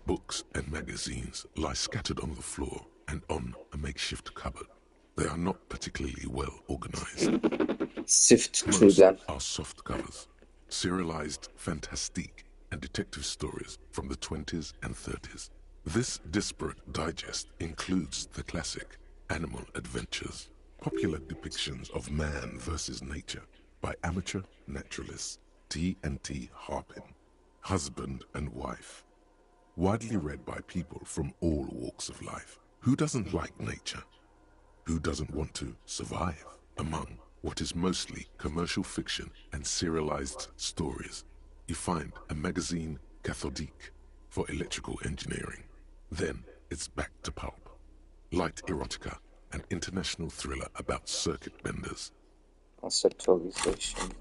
Books and magazines lie scattered on the floor and on a makeshift cupboard. They are not particularly well organized. Sift through Most them. are soft covers, serialized fantastique and detective stories from the 20s and 30s. This disparate digest includes the classic Animal Adventures, popular depictions of man versus nature by amateur naturalists T&T Harpin, husband and wife. Widely read by people from all walks of life. Who doesn't like nature? Who doesn't want to survive among what is mostly commercial fiction and serialized stories? You find a magazine cathodique for electrical engineering. Then it's back to pulp. Light erotica, an international thriller about circuit benders. Conceptualization.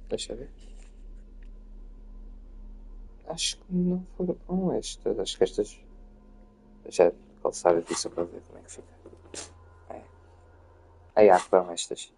Deixa eu ver. Acho que não foram estas. Acho que estas. Já calçar aqui só para ver como é que fica. É. Foram estas.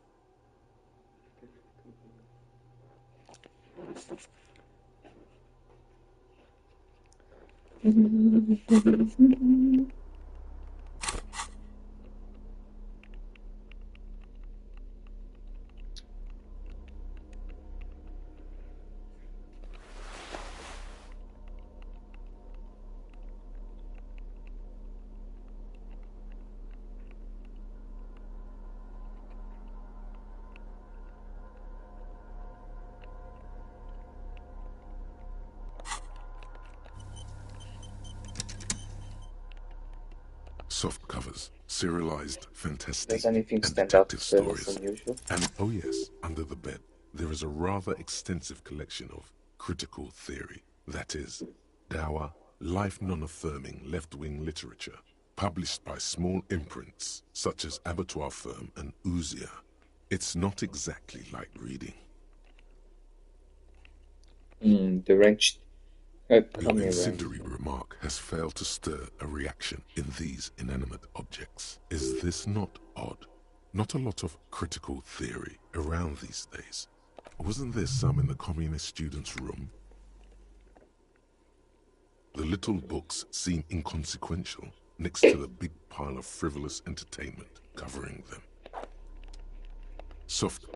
Soft covers, serialized fantastic Does anything and stand out detective that's stories. unusual? And oh yes, under the bed, there is a rather extensive collection of critical theory. That is, dour, life non-affirming left-wing literature, published by small imprints such as Abattoir Firm and Ouzia. It's not exactly light reading. The wrenched. Your incendiary remark has failed to stir a reaction in these inanimate objects. Is this not odd? Not a lot of critical theory around these days. Wasn't there some in the communist students' room? The little books seem inconsequential next to the big pile of frivolous entertainment covering them. Soft.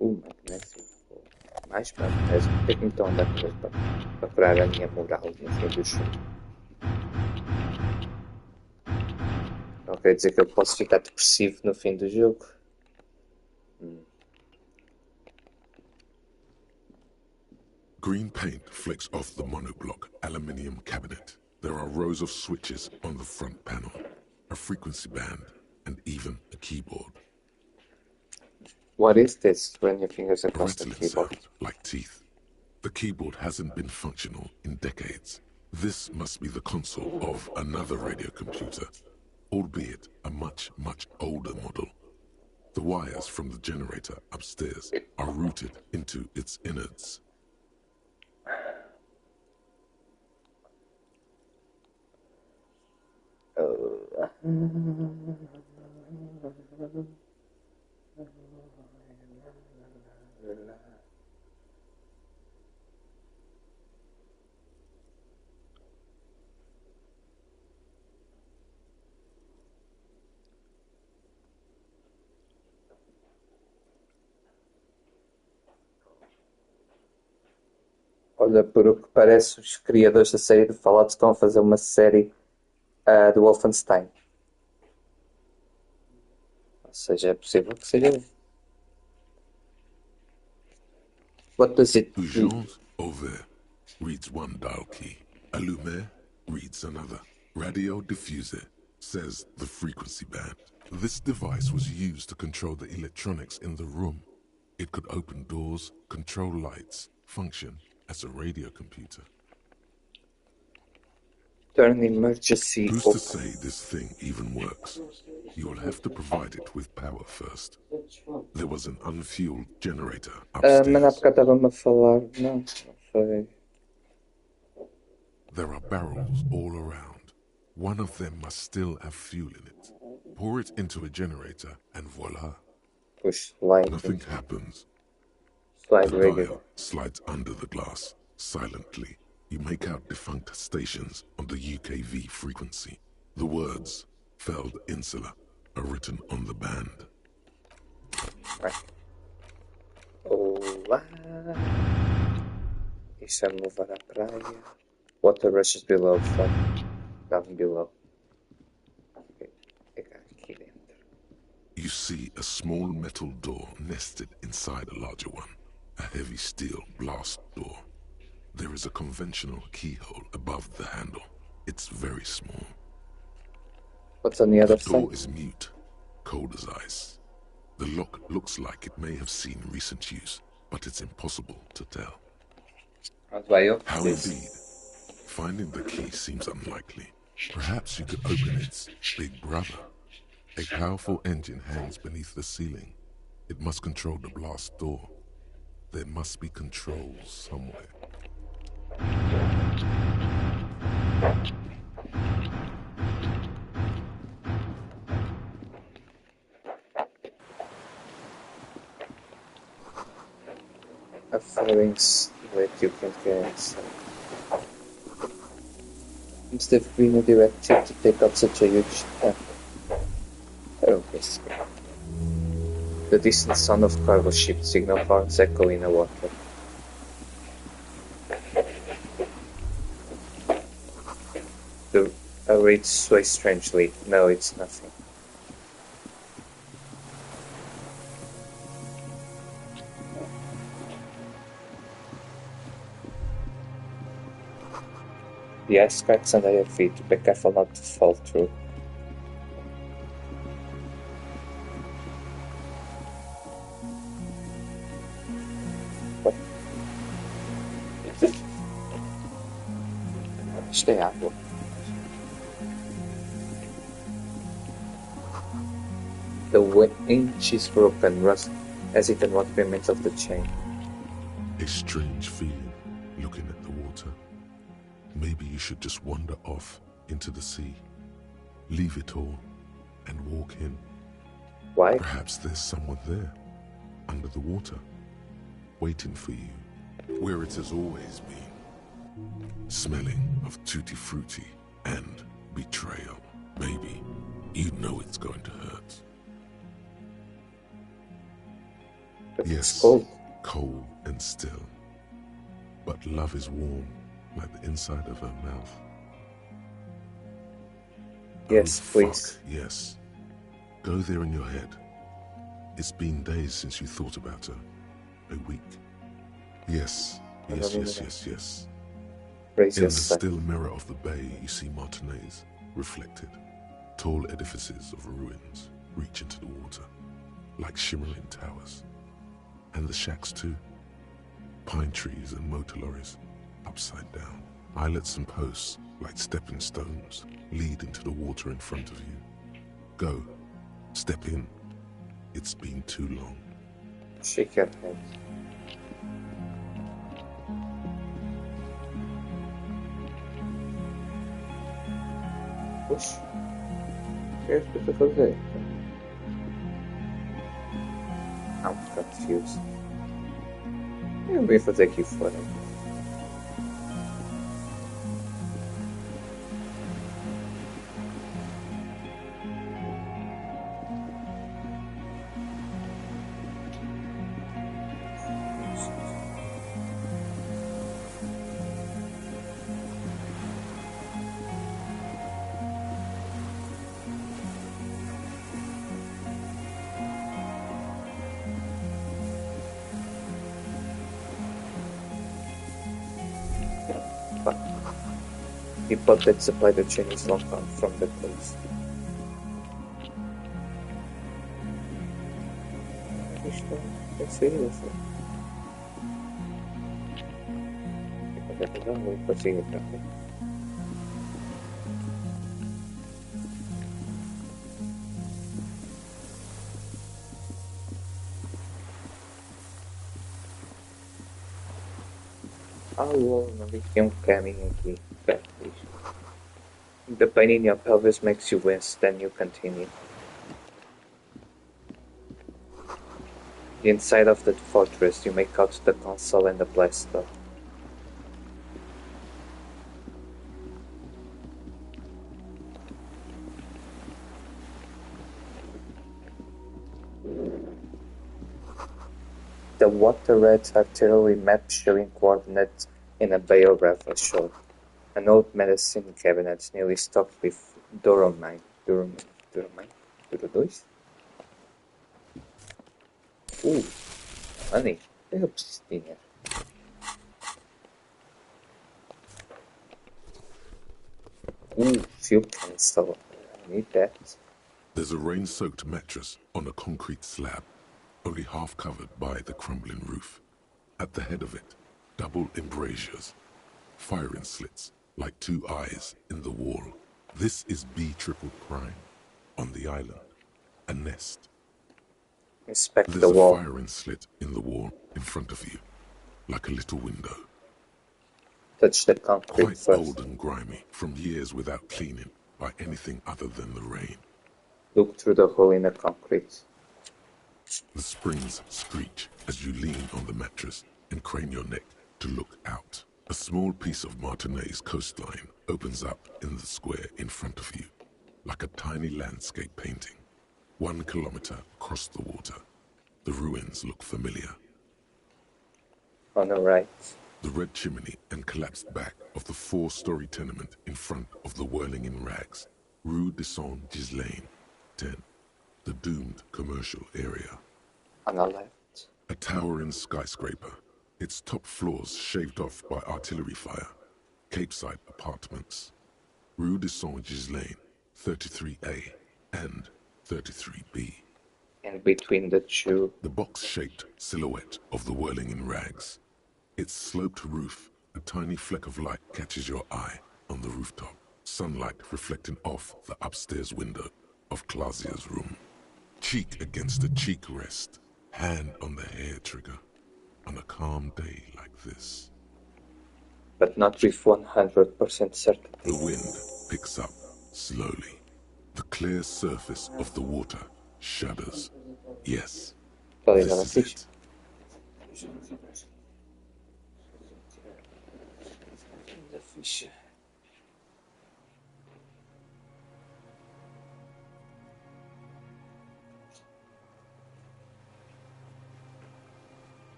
Magnésia. Mais magnésio. Por que me estão a dar coisas para curar a minha moral no fim do jogo? Não quer dizer que eu posso ficar depressivo no fim do jogo. Green paint flecks off the monoblock aluminium cabinet. There are rows of switches on the front panel, a frequency band, and even a keyboard. What is this when your fingers are A constant rattling keyboard? sound, like teeth. The keyboard hasn't been functional in decades. This must be the console of another radio computer, albeit a much, much older model. The wires from the generator upstairs are routed into its innards. Olha, por o que parece, os criadores da série de Fallout estão a fazer uma série do Wolfenstein. Ou seja, é possível que seja. What does it do? Urgence Over reads one dial key. Allumer reads another. Radio diffuser says the frequency band. This device was used to control the electronics in the room. It could open doors, control lights, function as a radio computer. Turn emergency Who's to off. say this thing even works? You will have to provide it with power first. There was an unfueled generator Mas há upstairs. bocado estava-me a falar. Não foi. There are barrels all around. One of them must still have fuel in it. Pour it into a generator and voila. Push slide. Nothing happens. Slide The radio. dial slides under the glass, silently. You make out defunct stations on the UKV frequency. The words, Feld Insula, are written on the band. Vai. Olá. Isso é me levar à praia. Water rushes below. Down below. Ok. Pegar aqui dentro. You see a small metal door nested inside a larger one. A heavy steel blast door. There is a conventional keyhole above the handle. It's very small. What's on the other The door side? is mute, cold as ice. The lock looks like it may have seen recent use, but it's impossible to tell. Onde vai eu? How indeed? Finding the key seems unlikely. Perhaps you could open its big brother. A powerful engine hangs beneath the ceiling. It must control the blast door. There must be controls somewhere. A feelings that you can get inside. Must have been a directive to take out such a huge step. Oh, yes. The distant sound of cargo ship signal horns echo in the water. The reeds sway strangely. No, it's nothing. The ice cracks under your feet. Be careful not to fall through. What? Isto é água. The winch is broken, rust as it and what remains of the chain. A strange feeling looking at the water. Maybe you should just wander off into the sea. Leave it all and walk in. Why? Perhaps there's someone there, under the water, waiting for you, where it has always been. Smelling of tutti frutti and betrayal. Maybe you know it's going to hurt. But Yes, it's cold. cold and still. But love is warm, like the inside of her mouth. Yes, Oh, please. fuck, yes. Go there in your head. It's been days since you thought about her. A week. Yes, yes, yes, yes, yes. Raise In your the sight. still mirror of the bay, you see Martinez, reflected. Tall edifices of ruins reach into the water, like shimmering towers. And the shacks too. Pine trees and motor lorries, upside down. Islets and posts, like stepping stones, lead into the water in front of you. Go. Step in. It's been too long. Shake your head. Push. O que é que estou a fazer? I'm confused. Eu vim fazer aqui fora. The pod that supplied the chain is locked on from the place. Isto é saída, Não consigo entrar. Oh, não vi que tem um caminho aqui. The pain in your pelvis makes you wince, then you continue. The inside of the fortress, you make out the console and the blast door. The water red artillery map showing coordinates in a Bayo Rafa showed. An old medicine cabinet nearly stocked with Duromine. Duromine? 2? Money. Eu preciso de dinheiro. Fuel cancel. I need that. There's a rain-soaked mattress on a concrete slab, only half covered by the crumbling roof. At the head of it, double embrasures, firing slits like 2 eyes in the wall. This is B-triple prime. On the island, a nest. Inspect There's the wall. a firing slit in the wall in front of you, like a little window. Touch the concrete Quite first. old and grimy from years without cleaning by anything other than the rain. Look through the hole in the concrete. The springs screech as you lean on the mattress and crane your neck to look out. A small piece of Martinez coastline opens up in the square in front of you, like a tiny landscape painting. 1 kilometer across the water. The ruins look familiar. On the right. The red chimney and collapsed back of the 4-story tenement in front of the Whirling in Rags, Rue de Saint-Ghislain, 10, the doomed commercial area. On the left. A towering skyscraper, its top floors shaved off by artillery fire. Capeside apartments. Rue de Saint-Ghislain, 33A and 33B. And between the two. The box-shaped silhouette of the Whirling in Rags. Its sloped roof, a tiny fleck of light catches your eye on the rooftop. Sunlight reflecting off the upstairs window of Clausia's room. Cheek against a cheek rest, hand on the hair trigger, on a calm day like this. But not with 100% certainty. The wind picks up slowly. The clear surface of the water shudders. Yes, Pode this ir is it. Da ficha.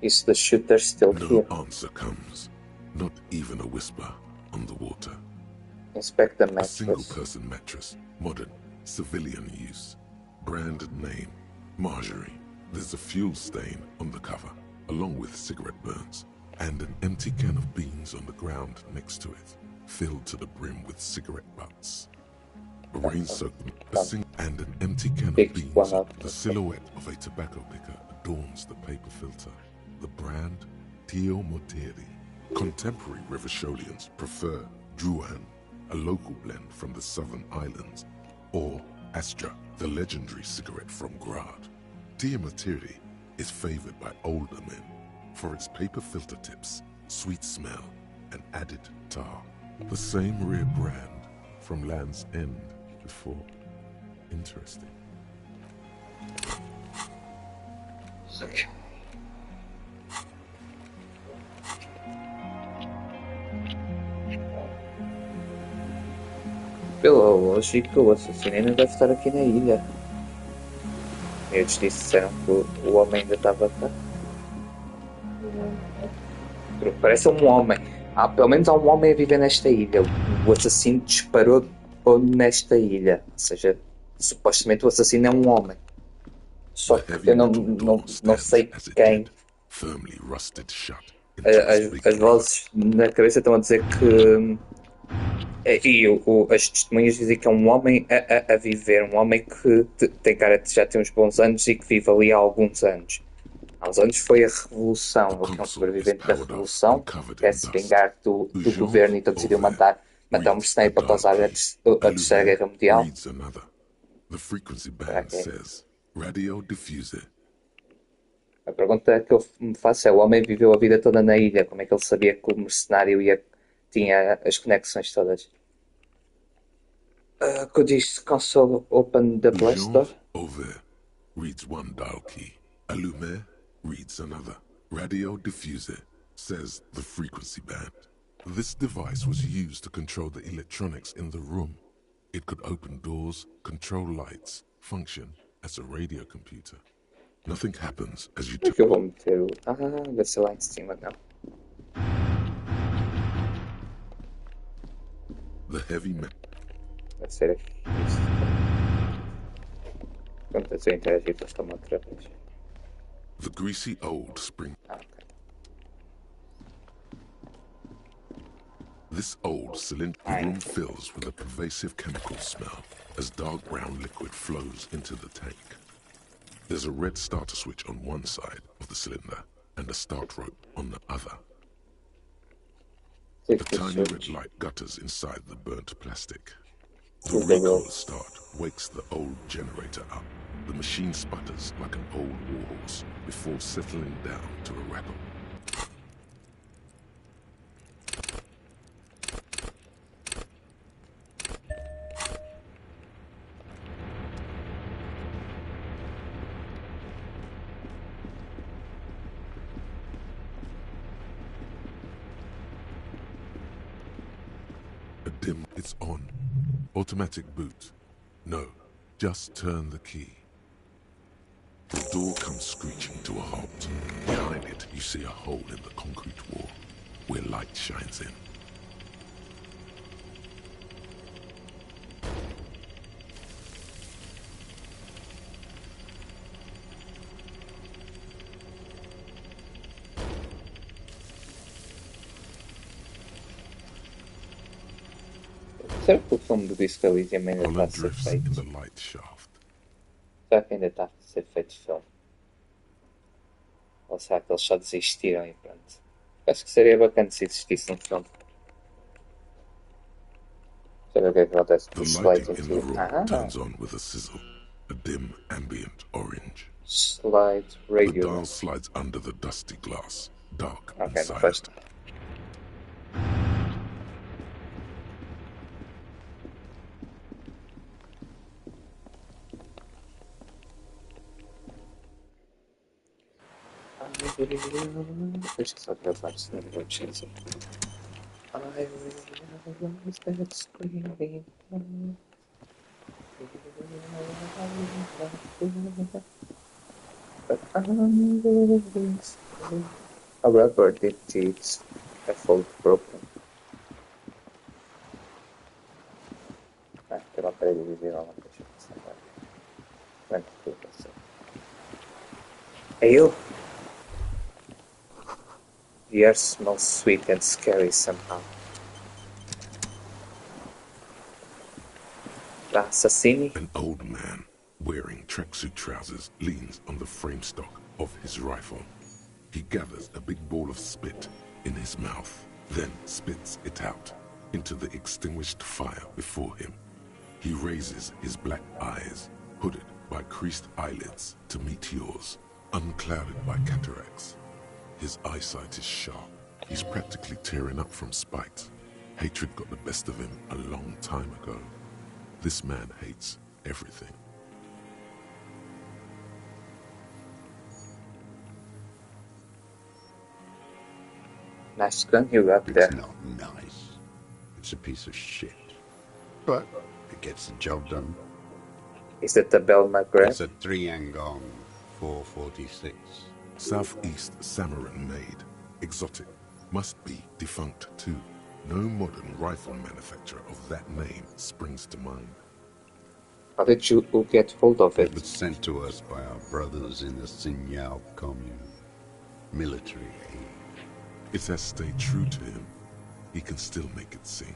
Is the shooter still No here? answer comes, not even a whisper on the water. Inspect the A mattress. single-person mattress, modern, civilian use. Branded name, Marjorie. There's a fuel stain on the cover, along with cigarette burns, and an empty can of beans on the ground next to it, filled to the brim with cigarette butts. A rain-soaked and an empty can of Pick beans. one up. The silhouette of a tobacco picker adorns the paper filter. The brand, Tio Moteri. Contemporary Rivisholians prefer Druan, a local blend from the southern islands, or Astra, the legendary cigarette from Grad. Tio Moteri is favored by older men for its paper filter tips, sweet smell, and added tar. The same rare brand from Land's End before. Interesting. Okay. Pela lógica, o assassino ainda deve estar aqui na ilha. Eles disseram que o homem ainda estava cá. Parece um homem. Pelo menos há um homem a viver nesta ilha. O assassino disparou nesta ilha. Ou seja, supostamente o assassino é um homem. Só que eu não sei quem. As vozes na cabeça estão a dizer que As testemunhas dizem que é um homem a viver, um homem que tem cara de já ter uns bons anos e que vive ali há alguns anos. Há uns anos foi a The Revolução, ele que é um console is sobrevivente da powered up and Revolução, covered quer in se dust. vingar do Jean governo, então decidiu Auvert matar um reads a mercenário para dial causar key. a Terceira Guerra Alumer Mundial. reads another. The frequency Será band que é? says radio diffuser. A pergunta que eu me faço é: o homem viveu a vida toda na ilha, como é que ele sabia que o mercenário tinha as conexões todas? Could this console open the blast Jean door? Auvert reads one dial key. Alumer reads another. Radio diffuser says the frequency band. This device was used to control the electronics in the room. It could open doors, control lights, function as a radio computer. Nothing happens as you Como é que eu vou meter o. Deve ser lá em cima, não. the heavy metal. Deve ser aqui. Pronto, se eu interagir com esta outra vez. The greasy old spring. Ok. This old cylindrical room fills with a pervasive chemical smell as dark brown liquid flows into the tank. There's a red starter switch on one side of the cylinder and a start rope on the other. A tiny red light gutters inside the burnt plastic. The recoil start wakes the old generator up. The machine sputters like an old warhorse before settling down to a rattle. A dim, it's on. Automatic boot. No, just turn the key. The door comes screeching to a halt. Behind it, you see a hole in the concrete wall, where light shines in. Será que o filme do Disco Elysium ainda está a Holland ser drifts in feito? the light shaft. Será que ainda está a ser feito filme? Ou será que eles só desistiram e pronto? Acho que seria bacana se existisse um filme. Deixa eu ver o que é que acontece com The o slide lighting in the into... room turns on with a sizzle, a dim ambient orange. Slide The radio. dial slides under the dusty glass, dark and Ok, não silent. faz nada. Deixa eu só gravar, senão eu vou te dizer. I realize that screaming. But I'm really scared. However, the teeth are both broken. Tem uma parede de violão, deixa eu passar agora. Vai, tudo passou. Hey you! The air smells sweet and scary somehow. The assassini? An old man wearing tracksuit trousers leans on the frame stock of his rifle. He gathers a big ball of spit in his mouth, then spits it out into the extinguished fire before him. He raises his black eyes, hooded by creased eyelids, to meet yours, unclouded by cataracts. His eyesight is sharp. He's practically tearing up from spite. Hatred got the best of him a long time ago. This man hates everything. Nice gun you got there. It's not nice. It's a piece of shit. But it gets the job done. Is it the Bell McGrath? It's a 3 Angong 446. Southeast Samarin made. Exotic. Must be defunct too. No modern rifle manufacturer of that name springs to mind. How did you get hold of It it? was sent to us by our brothers in the Sinyao commune. Military aid. It has stayed true to him. He can still make it sing.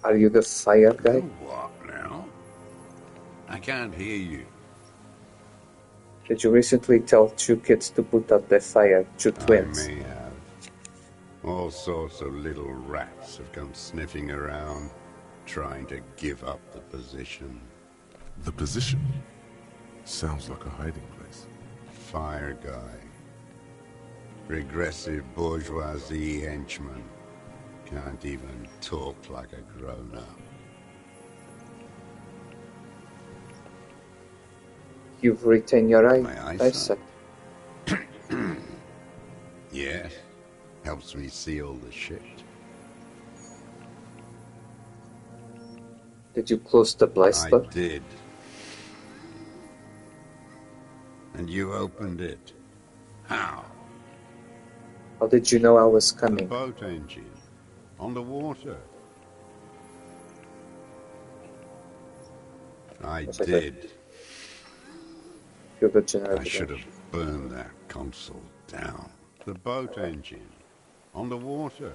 Are you the fire guy? What now? I can't hear you. Did you recently tell two kids to put out their fire? Two twins. I may have. All sorts of little rats have come sniffing around, trying to give up the position. The position sounds like a hiding place. Fire guy. Regressive bourgeoisie henchman. Can't even talk like a grown-up. You've retained your My eyesight. Yes. Helps me see all the shit. Did you close the blister? I did. And you opened it. How? How did you know I was The coming? boat engine. On the water. I Yes, I did. You're the generator. I should have burned that console down. The boat engine. On the water.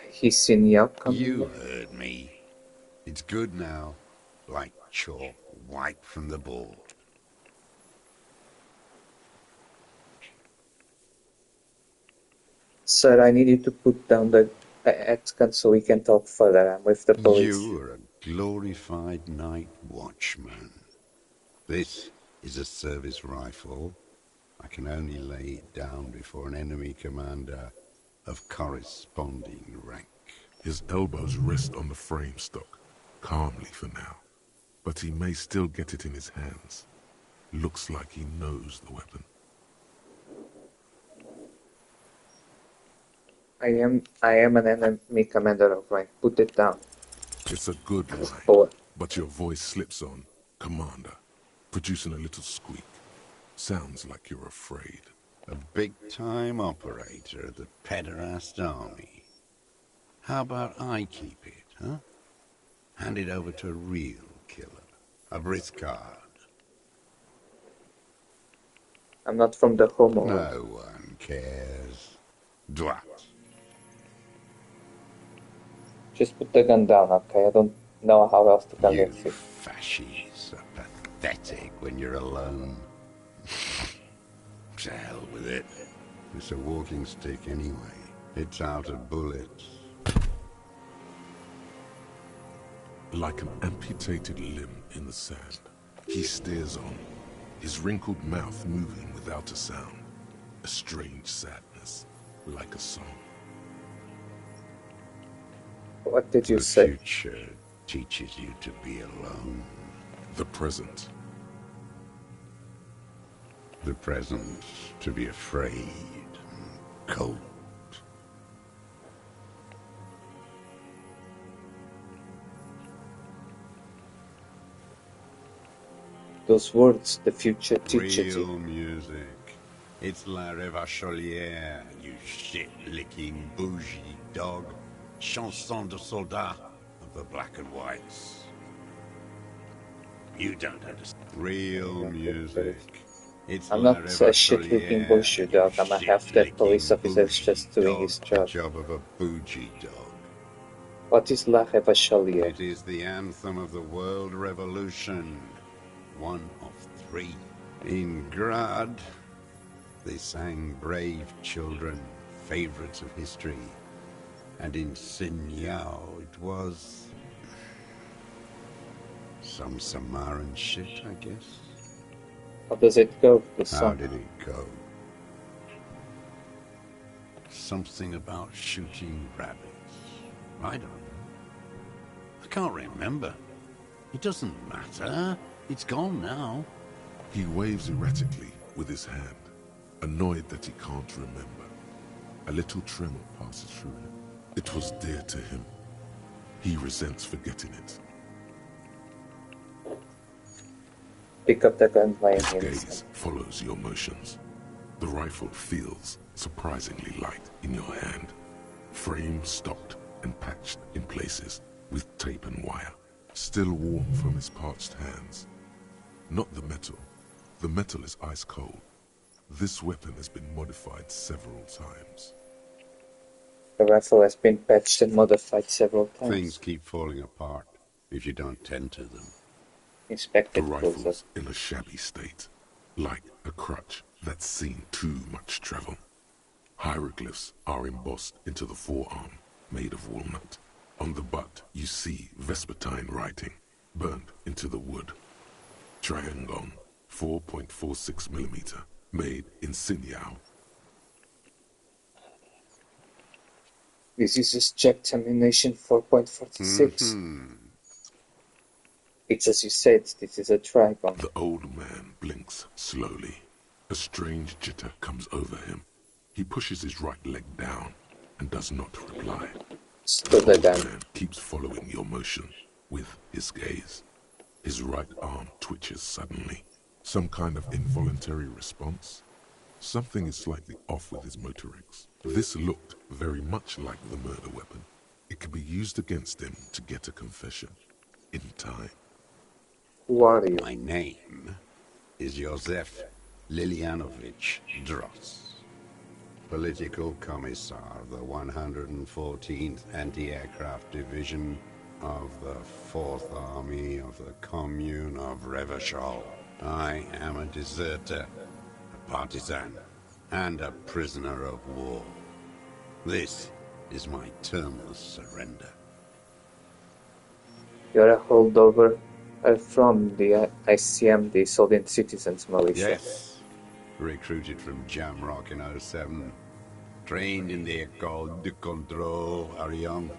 He's seen the outcome. You heard me. It's good now. Like chalk wiped from the board. Sir, I need you to put down the X-gun so we can talk further. I'm with the police. You are a glorified night watchman. This is a service rifle. I can only lay it down before an enemy commander of corresponding rank. His elbows rest on the frame stock, calmly for now. But he may still get it in his hands. Looks like he knows the weapon. I am an enemy commander of rank. Put it down. It's a good line, Boy. but your voice slips on, Commander, producing a little squeak. Sounds like you're afraid. A big-time operator of the pederast army. How about I keep it, huh? Hand it over to a real killer. A Briscard. I'm not from the Homo. No one cares. Dwat. Just put the gun down, okay? I don't know how else to You convince you. fascists are pathetic when you're alone. To hell with it. It's a walking stick anyway. It's out of bullets. Like an amputated limb in the sand, he stares on, his wrinkled mouth moving without a sound. A strange sadness, like a song. What did you The say? future teaches you to be alone. The present. The present to be afraid and cold. Those words, the future teaches Real you. music. It's La Révacholière, you shit-licking bougie dog. Chanson de soldat of the black and whites. You don't understand. Real music. It's I'm La not a shit-licking Révacholière, bullshit dog. I'm a you half-dead police shit-licking officer just bougie doing dog. his job. The job of a bougie dog. What is La Révacholière? It is the anthem of the world revolution. One of three. In Grad, they sang Brave Children, favorites of history. And in Sinyao, it was some Samaran shit, I guess. How does it go, the How song? did it go? Something about shooting rabbits. I don't know. I can't remember. It doesn't matter. It's gone now. He waves erratically with his hand, annoyed that he can't remember. A little tremor passes through him. It was dear to him. He resents forgetting it. Pick up the gun by His him. gaze follows your motions. The rifle feels surprisingly light in your hand. Frame stocked and patched in places with tape and wire. Still warm from his parched hands. Not the metal. The metal is ice cold. This weapon has been modified several times. The rifle has been patched and modified several times. Things keep falling apart if you don't tend to them. Inspect The it closer. rifle's in a shabby state, like a crutch that's seen too much travel. Hieroglyphs are embossed into the forearm, made of walnut. On the butt, you see Vespertine writing, burned into the wood. Triangon, 4.46mm, made in Sinyao. This uses checked ammunition 4.46. It's as you said, this is a Trigon. The old man blinks slowly. A strange jitter comes over him. He pushes his right leg down and does not reply. Stood The again. old man keeps following your motion with his gaze. His right arm twitches suddenly. Some kind of involuntary response. Something is slightly off with his motorics. This looked very much like the murder weapon. It could be used against him to get a confession. In time. Who are you? My name is Josef Lilianovich Dross, Political Commissar of the 114th Anti-Aircraft Division of the 4th Army of the Commune of Revachol. I am a deserter, a partisan, and a prisoner of war. This is my term of surrender. You're a holdover from the ICM, the Soviet Citizens Militia. Yes. Recruited from Jamrock in 07. Trained in the École de Contrôle Ariane.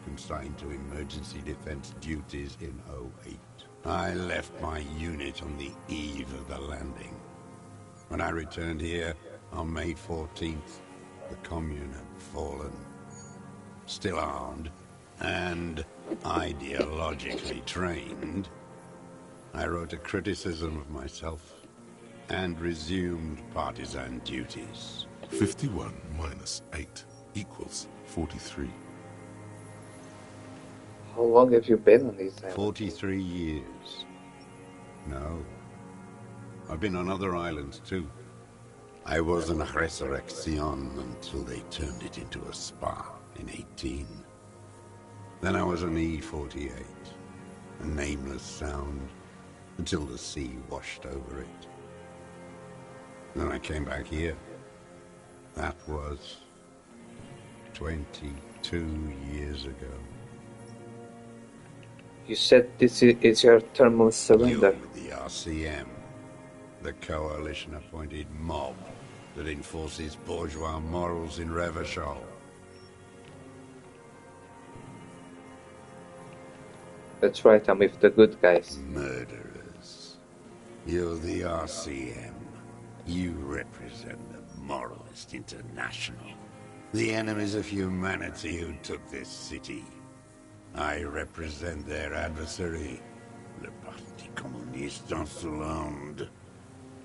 Consigned to emergency defense duties in 08. I left my unit on the eve of the landing. When I returned here on May 14th, the commune had fallen. Still armed and ideologically trained, I wrote a criticism of myself and resumed partisan duties. 51 minus 8 equals 43. How long have you been on these islands? 43 years. No. I've been on other islands too. I was in Resurrection until they turned it into a spa in 18. Then I was on E48, a nameless sound, until the sea washed over it. Then I came back here. That was 22 years ago. You said this is your term of surrender. You, the RCM, the coalition-appointed mob that enforces bourgeois morals in Revachol. That's right, I'm with the good guys. Murderers. You're the RCM. You represent the Moralist International. The enemies of humanity who took this city. I represent their adversary, Le Parti Communiste Insolent.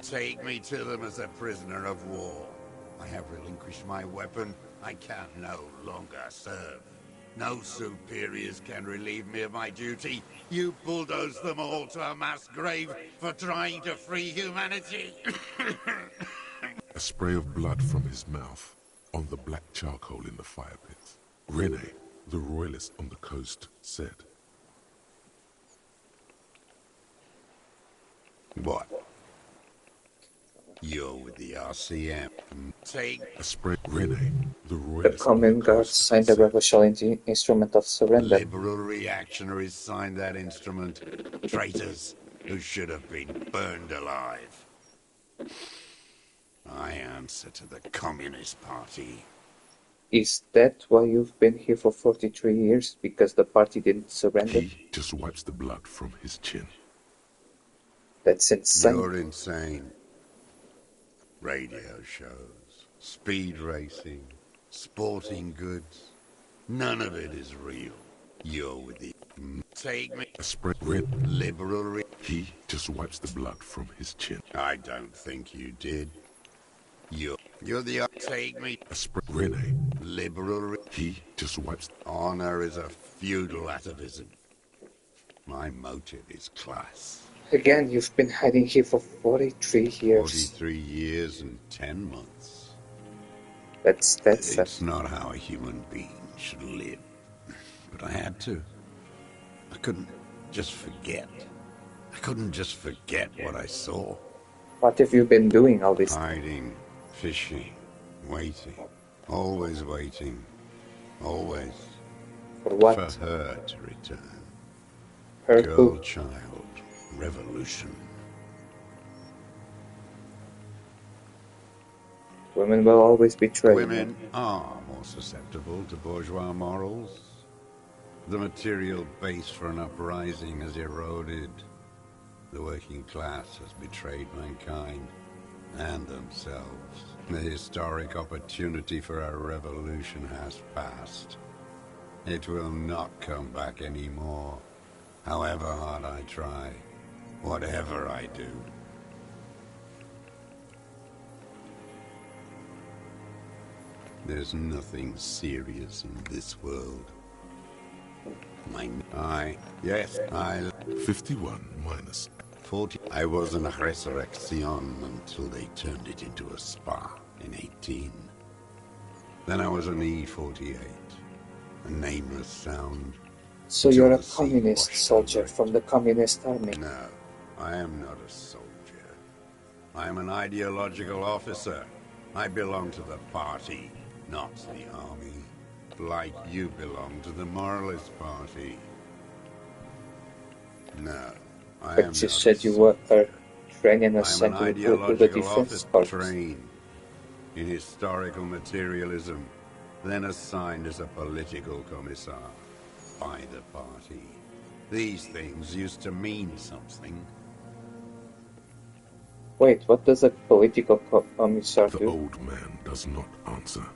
Take me to them as a prisoner of war. I have relinquished my weapon. I can no longer serve. No superiors can relieve me of my duty. You bulldoze them all to a mass grave for trying to free humanity. A spray of blood from his mouth on the black charcoal in the fire pits. Rene, the royalist on the coast, said. What? You're with the RCM. Take A spray. Rene, the The royalist on common the guards coast, signed the said. Revachol Instrument of Surrender. liberal reactionaries signed that instrument. Traitors who should have been burned alive. I answer to the Communist Party. Is that why you've been here for 43 years? Because the party didn't surrender? He just wipes the blood from his chin. That's insane. You're insane. Radio shows, speed racing, sporting goods. None of it is real. You're with the... Take me... A spray. Red. Liberal He just wipes the blood from his chin. I don't think you did. You're the... Take me... A spray. Rene. Liberal... He just wipes. Honor is a feudal atavism. My motive is class. Again, you've been hiding here for 43 years. 43 years and 10 months. That's It's not how a human being should live. But I had to. I couldn't just forget. I couldn't just forget what I saw. what have you been doing all this time? Hiding, fishing, waiting. Always waiting. Always. For what? For her to return. Her Girl, who? child, revolution. Women will always betray you. Women are more susceptible to bourgeois morals. The material base for an uprising has eroded. The working class has betrayed mankind and themselves. The historic opportunity for a revolution has passed. It will not come back anymore, however hard I try, whatever I do. There's nothing serious in this world. Yes, 51 minus. 40. I was in a resurrection until they turned it into a spa in 18. Then I was an E-48, a nameless sound. So you're a communist soldier from the communist army. No, I am not a soldier. I am an ideological officer. I belong to the party, not the army. Like you belong to the moralist party. No, I am But you not said a you were training I'm us an to recruit to the ideological defense officer corps. trained in historical materialism, then assigned as a political commissar by the party. These things used to mean something. Wait, what does a political commissar The do? old man does not answer.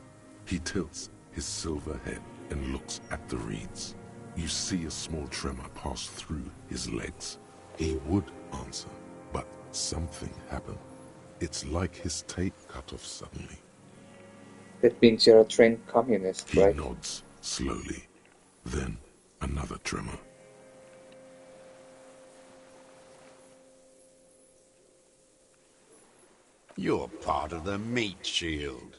He tilts his silver head and looks at the reeds. You see a small tremor pass through his legs. He would answer, but something happened. It's like his tape cut off suddenly. That means you're a trained communist, He right? nods slowly. Then another tremor. You're part of the meat shield.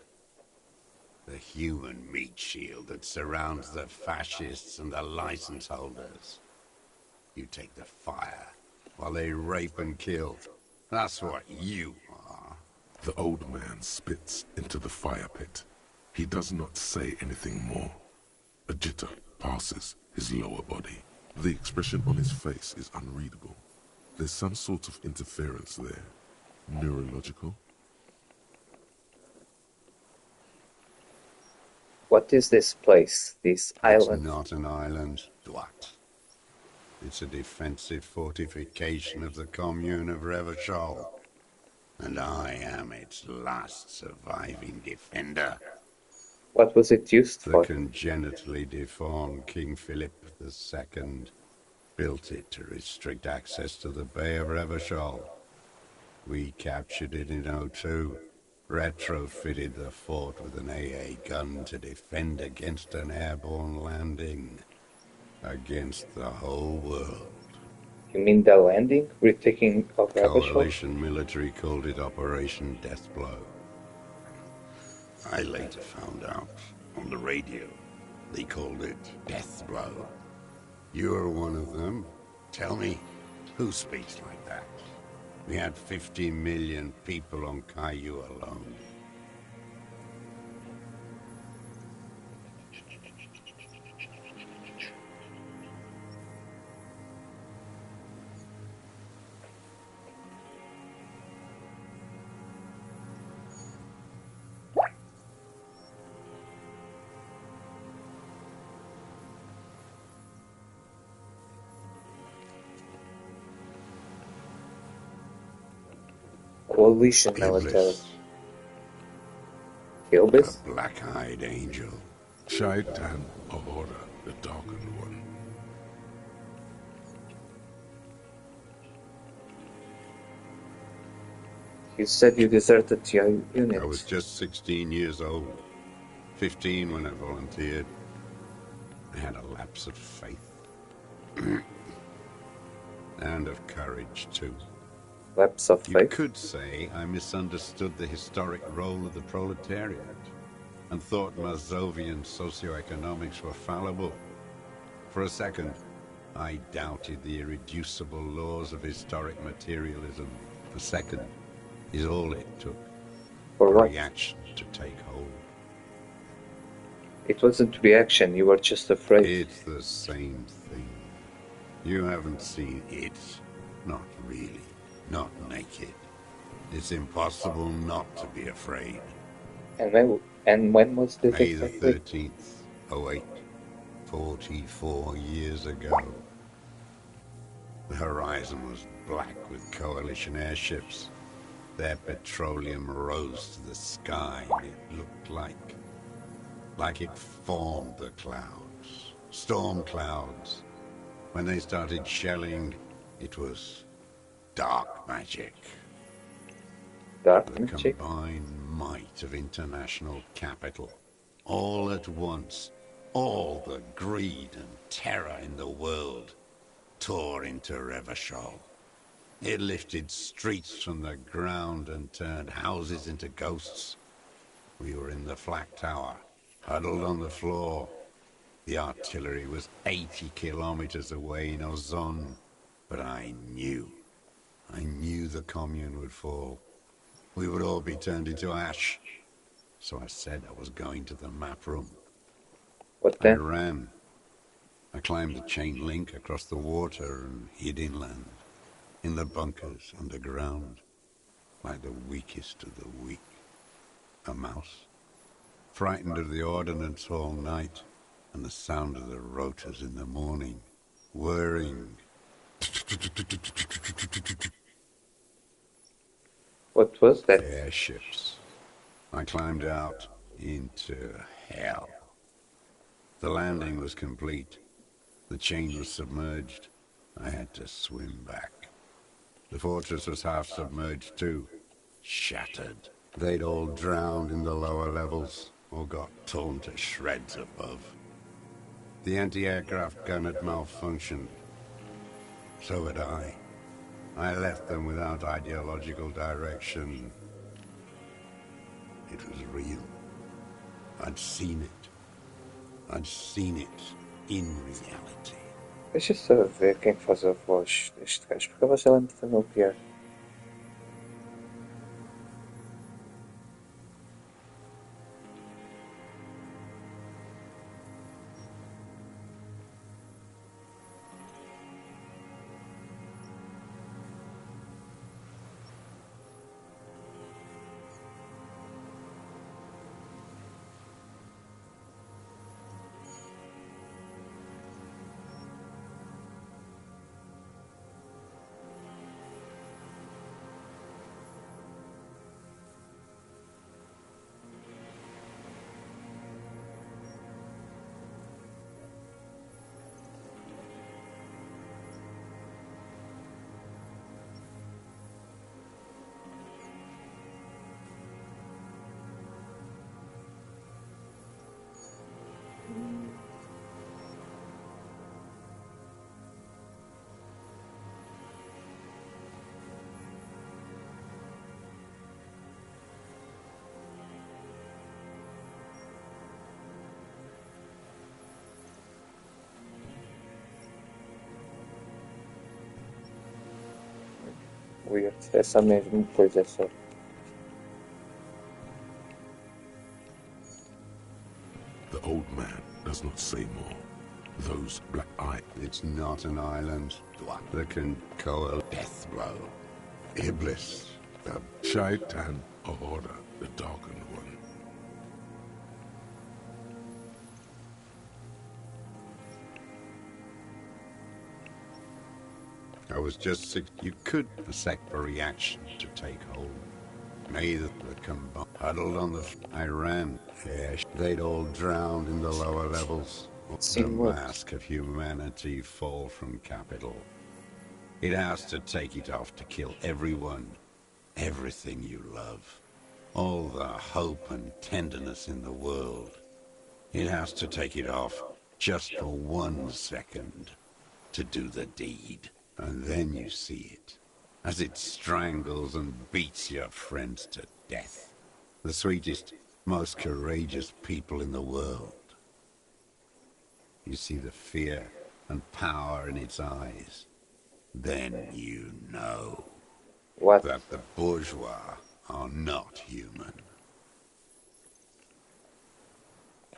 The human meat shield that surrounds the fascists and the license holders. You take the fire while they rape and kill. That's what you are. The old man spits into the fire pit. He does not say anything more. A jitter passes his lower body. The expression on his face is unreadable. There's some sort of interference there. Neurological? What is this place, this island? It's not an island, Dwight. It's a defensive fortification of the commune of Revachol. And I am its last surviving defender. What was it used The for? congenitally deformed King Philip II built it to restrict access to the Bay of Revachol. We captured it in '02, retrofitted the fort with an AA gun to defend against an airborne landing. Against the whole world. You mean the landing? Retaking of Revachol? Coalition military called it Operation Deathblow. I later found out on the radio they called it Deathblow. You're one of them. Tell me, who speaks like that? We had 50 million people on Caillou alone. Coalition military. Iblis, Kilbis? the black-eyed angel. Shaitan Ahura, the darkened one. You said you deserted your unit. I was just 16 years old. 15 when I volunteered. I had a lapse of faith. And of courage, too. Lapse of You faith? could say I misunderstood the historic role of the proletariat. and thought Mazovian socioeconomics were fallible. For a second, I doubted the irreducible laws of historic materialism. A second is all it took For for what? reaction to take hold. It wasn't reaction, you were just afraid. It's the same thing. You haven't seen it. Not really. Not naked. It's impossible not to be afraid. And when was this May the exactly? 13th, 08, 44 years ago. The horizon was black with coalition airships. Their petroleum rose to the sky, and it looked like it formed the clouds. Storm clouds. When they started shelling, it was dark magic. Dark The magic? combined might of international capital. All at once, all the greed and terror in the world tore into Revachol. It lifted streets from the ground and turned houses into ghosts. We were in the flak tower, huddled on the floor. The artillery was 80 kilometers away in Ozon, but I knew the commune would fall. We would all be turned into ash. So I said I was going to the map room. What I then? ran. I climbed the chain link across the water and hid inland, in the bunkers underground, like the weakest of the weak. A mouse, frightened of the ordnance all night, and the sound of the rotors in the morning, whirring. What was that? Airships. I climbed out into hell. The landing was complete. The chain was submerged. I had to swim back. The fortress was half submerged too. Shattered. They'd all drowned in the lower levels, or got torn to shreds above. The anti-aircraft gun had malfunctioned. So had I. I left them without ideological direction. It was real. I'd seen it. I'd seen it in reality. Deixa só ver quem faz a voz deste gajo, porque a voz dela é muito familiar. Weird. Essa mesma coisa só. The old man does not say more. Those black eyes. It's not an island that can coalesce. Death blow. Iblis. The Shaitan Ahura, the darkened one. I was just sick. You could a sec for reaction to take hold. May the combined huddled on the. I ran. Yeah, they'd all drowned in the lower levels. The Seen what? mask of humanity fall from capital. It has to take it off to kill everyone, everything you love, all the hope and tenderness in the world. It has to take it off just for 1 second to do the deed. And then you see it, as it strangles and beats your friends to death. The sweetest, most courageous people in the world. You see the fear and power in its eyes. Then you know What? that the bourgeois are not human.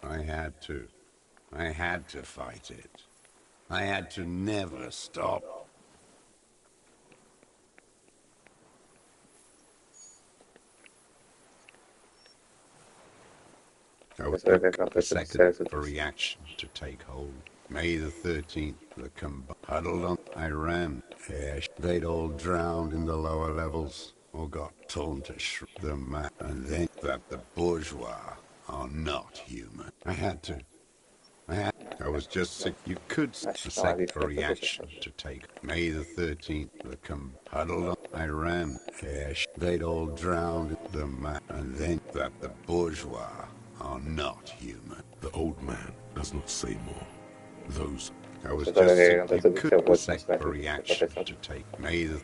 I had to. I had to fight it. I had to never stop. I was a second for reaction to take hold. May the 13th, the huddled on. I ran. They'd all drowned in the lower levels or got torn to the map. And then that the bourgeois are not human. I was just sick. You could a second for reaction to take. May the 13th, the huddled on. I ran. They'd all drowned in the map. And then that the bourgeois are not human. The old man does not say more. Those I was just sick. You could a second for reaction to take. May the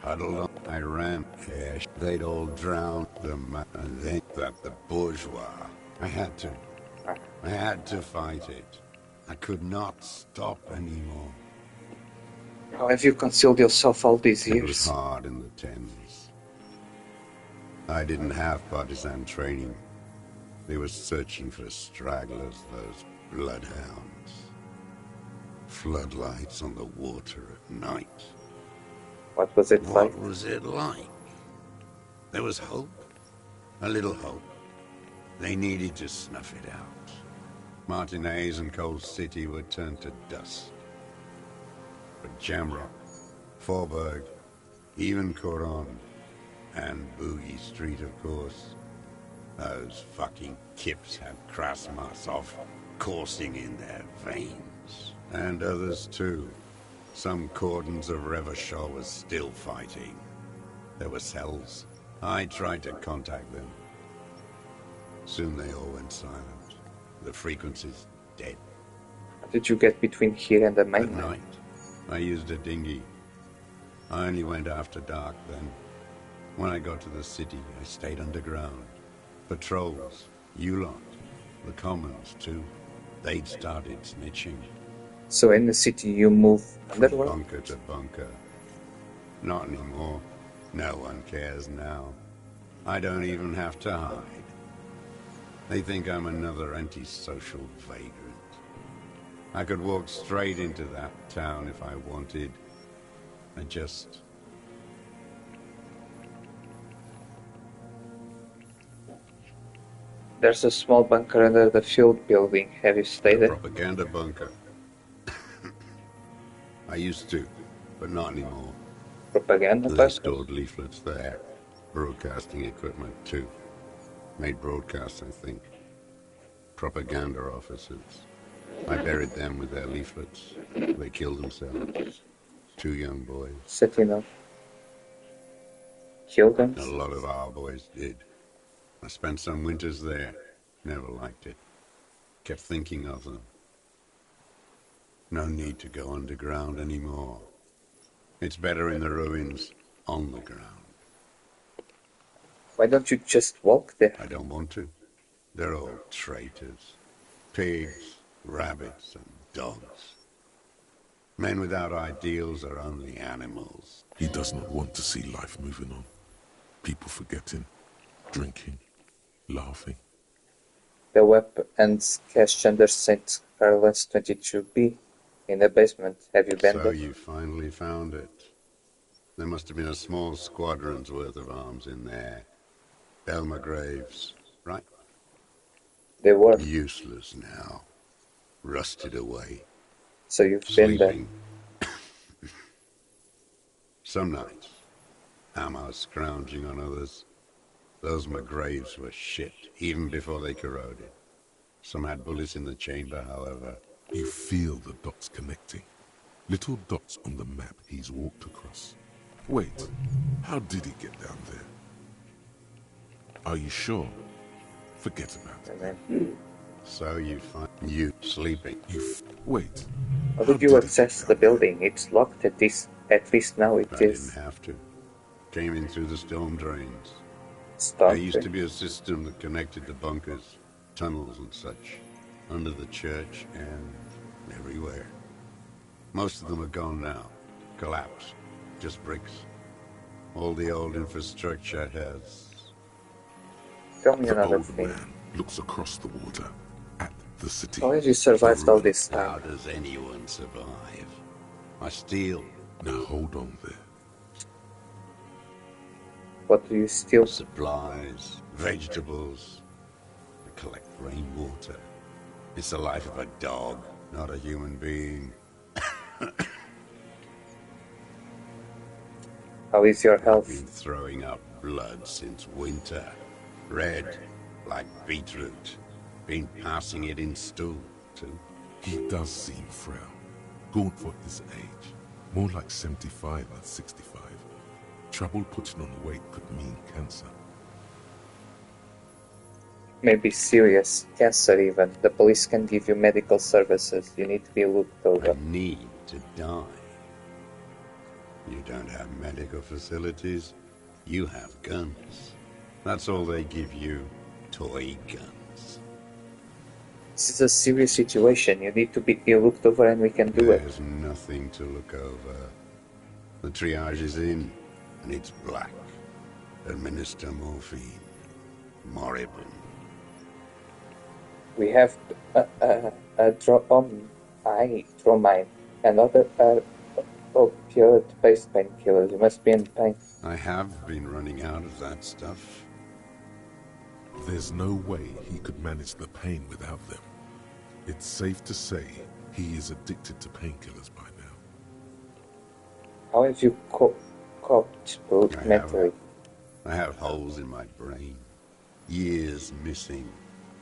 huddled on. I ran. They'd all drowned the map. And then that the bourgeois. I had to fight it. I could not stop anymore. How have you concealed yourself all these It was years? hard in the Thames. I didn't have partisan training. They were searching for stragglers, those bloodhounds. Floodlights on the water at night. What was it like? What was it like? There was hope. A little hope. They needed to snuff it out. Martinez and Cold City were turned to dust. But Jamrock, Forburg, even Coron, and Boogie Street, of course. Those fucking kips had Krasmasov coursing in their veins. And others too. Some cordons of Revachol was still fighting. There were cells. I tried to contact them. Soon they all went silent. The frequency's dead. How did you get between here and the At mainland? night, I used a dinghy. I only went after dark then. When I got to the city, I stayed underground. Patrols, you lot, the commons too. They'd started snitching. So in the city you move From underworld? bunker to bunker. Not anymore. No one cares now. I don't even have to hide. They think I'm another antisocial vagrant. I could walk straight into that town if I wanted. I just... There's a small bunker under the field building. Have you stayed there? propaganda bunker. I used to, but not anymore. Propaganda They bunker? stored leaflets there. Broadcasting equipment too. Made broadcasts, I think. Propaganda officers. I buried them with their leaflets. They killed themselves. 2 young boys. Setting Kill them? A lot of our boys did. I spent some winters there. Never liked it. Kept thinking of them. No need to go underground anymore. It's better in the ruins, on the ground. Why don't you just walk there? I don't want to. They're all traitors. Pigs, rabbits, and dogs. Men without ideals are only animals. he does not want to see life moving on. People forgetting, drinking, laughing. The weapons cached under St. Carlos 22B in the basement. Have you been So there? you finally found it. There must have been a small squadron's worth of arms in there. Elmer Graves, right? They were. Useless now. Rusted away. So you've been there. Sleeping. Some nights. Ammo scrounging on others. Those McGraves were shit, even before they corroded. Some had bullets in the chamber, however. You feel the dots connecting. Little dots on the map he's walked across. Wait, how did he get down there? Are you sure? Forget about it. And then, So you find you sleeping. Wait. how did you he access get the down there? building? It's locked at least now it I is. didn't have to. Came in through the storm drains. There used to Stuff. be a system that connected the bunkers, tunnels and such, under the church and everywhere. Most of them are gone now. Collapsed. Just bricks. All the old infrastructure has... Tell me The another old thing. man looks across the water at the city. How have you survived the all ruins. this How time? does anyone survive? I steal Now hold on there. What do you steal? supplies, vegetables. I collect rainwater. It's the life of a dog, not a human being. How is your I've health? been throwing up blood since winter. Red, like beetroot. Been passing it in stool, too. He does seem frail, gaunt for his age, more like 75 than 65. Trouble putting on weight could mean cancer. Maybe serious cancer even. The police can give you medical services. You need to be looked I over. need to die. You don't have medical facilities. You have guns. That's all they give you. Toy guns. This is a serious situation. You need to be looked over and we can do it. There's nothing to look over. The triage is in, and it's black. Administer morphine. Moribund. We have Dromine and other opioid-based painkillers. You must be in pain. I have been running out of that stuff. There's no way he could manage the pain without them. It's safe to say he is addicted to painkillers by now. How have you coped mentally? I have holes in my brain. Years missing.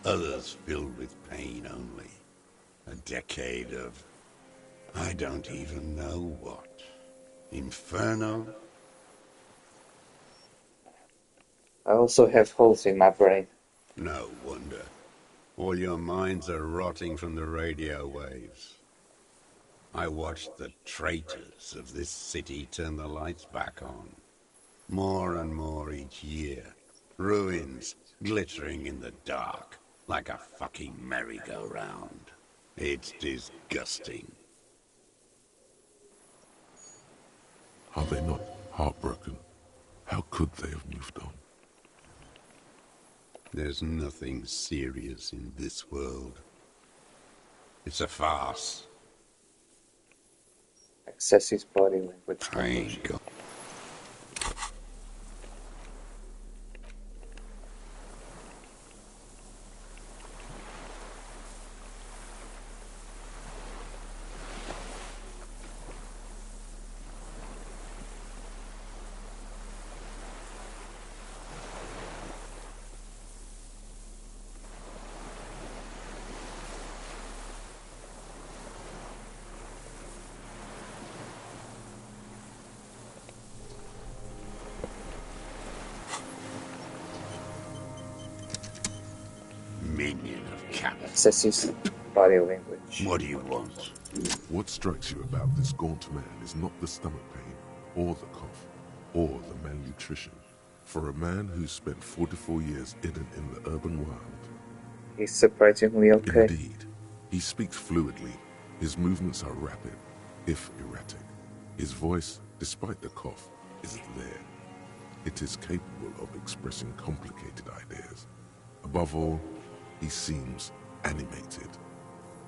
Others filled with pain only. A decade of... I don't even know what. Inferno? I also have holes in my brain. No wonder. All your minds are rotting from the radio waves. I watched the traitors of this city turn the lights back on. More and more each year. Ruins glittering in the dark, like a fucking merry-go-round. It's disgusting. Are they not heartbroken? How could they have moved on? There's nothing serious in this world. It's a farce. Access his body language. I ain't got... Minion of Cap. Access his body language. What do you want? What strikes you about this gaunt man is not the stomach pain, or the cough, or the malnutrition. For a man who's spent 44 years hidden in the urban wild, He's surprisingly okay. indeed, he speaks fluidly. His movements are rapid, if erratic. His voice, despite the cough, is there. It is capable of expressing complicated ideas. Above all, he seems animated.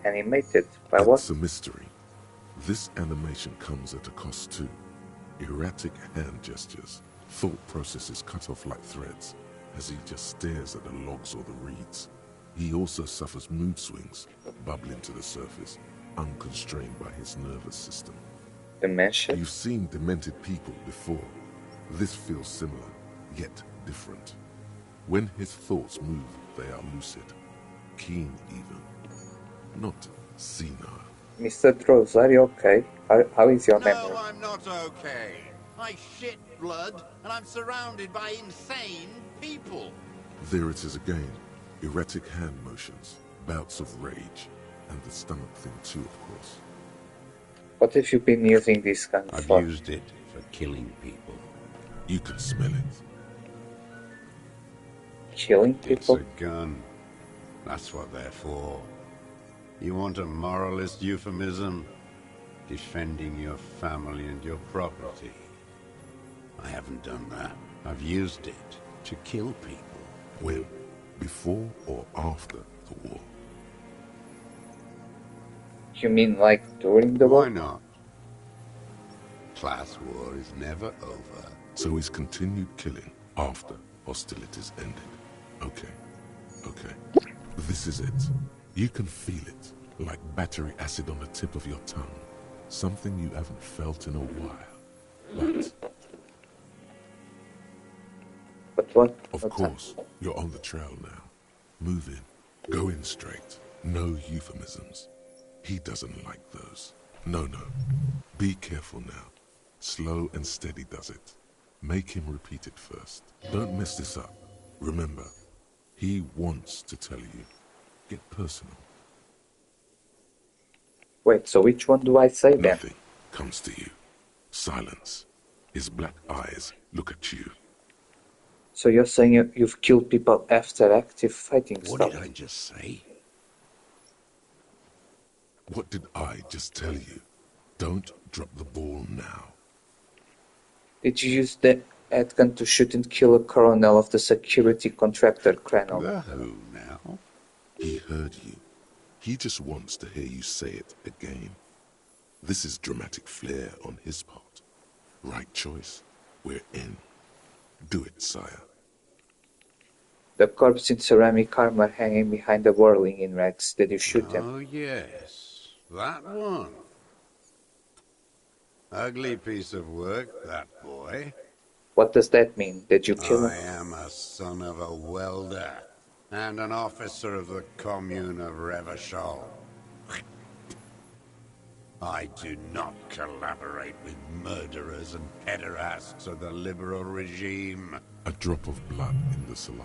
Animated? By what? It's a mystery. This animation comes at a cost too. Erratic hand gestures, thought processes cut off like threads, as he just stares at the logs or the reeds. He also suffers mood swings, bubbling to the surface, unconstrained by his nervous system. Dementia? You've seen demented people before. This feels similar, yet different. When his thoughts move, they are lucid, keen even, not senile. Mr. Droz, are you okay? How is your memory? No, I'm not okay. I shit blood, and I'm surrounded by insane people. There it is again, erratic hand motions, bouts of rage, and the stomach thing too, of course. What have you been using this gun I've for? used it for killing people. You can smell it. killing It's people? a gun. That's what they're for. You want a moralist euphemism? Defending your family and your property. I haven't done that. I've used it to kill people. When? Before or after the war? You mean like during the war? Why not? Class war is never over. So he's continued killing after hostilities ended. Okay. Okay. This is it. You can feel it, like battery acid on the tip of your tongue. Something you haven't felt in a while. But what? Of what's course, you're on the trail now. Move in. Go in straight. No euphemisms. He doesn't like those. No. Be careful now. Slow and steady does it. Make him repeat it first. Don't mess this up. Remember, he wants to tell you. Get personal. Wait, so which one do I say then? Nothing comes to you. Silence. His black eyes look at you. So you're saying you've killed people after active fighting What stuff? did I just say? What did I just tell you? Don't drop the ball now. Did you use the headgun to shoot and kill a colonel of the security contractor, Cranel? The who now? He heard you. He just wants to hear you say it again. This is dramatic flair on his part. Right choice. We're in. Do it, sire. The corpse in ceramic armor hanging behind the whirling in rags. Did you shoot him? Oh, yes. That one. Ugly piece of work, that boy. What does that mean? Did you kill I him? am a son of a welder and an officer of the commune of Revachol. I do not collaborate with murderers and pederasts of the liberal regime. A drop of blood in the saliva.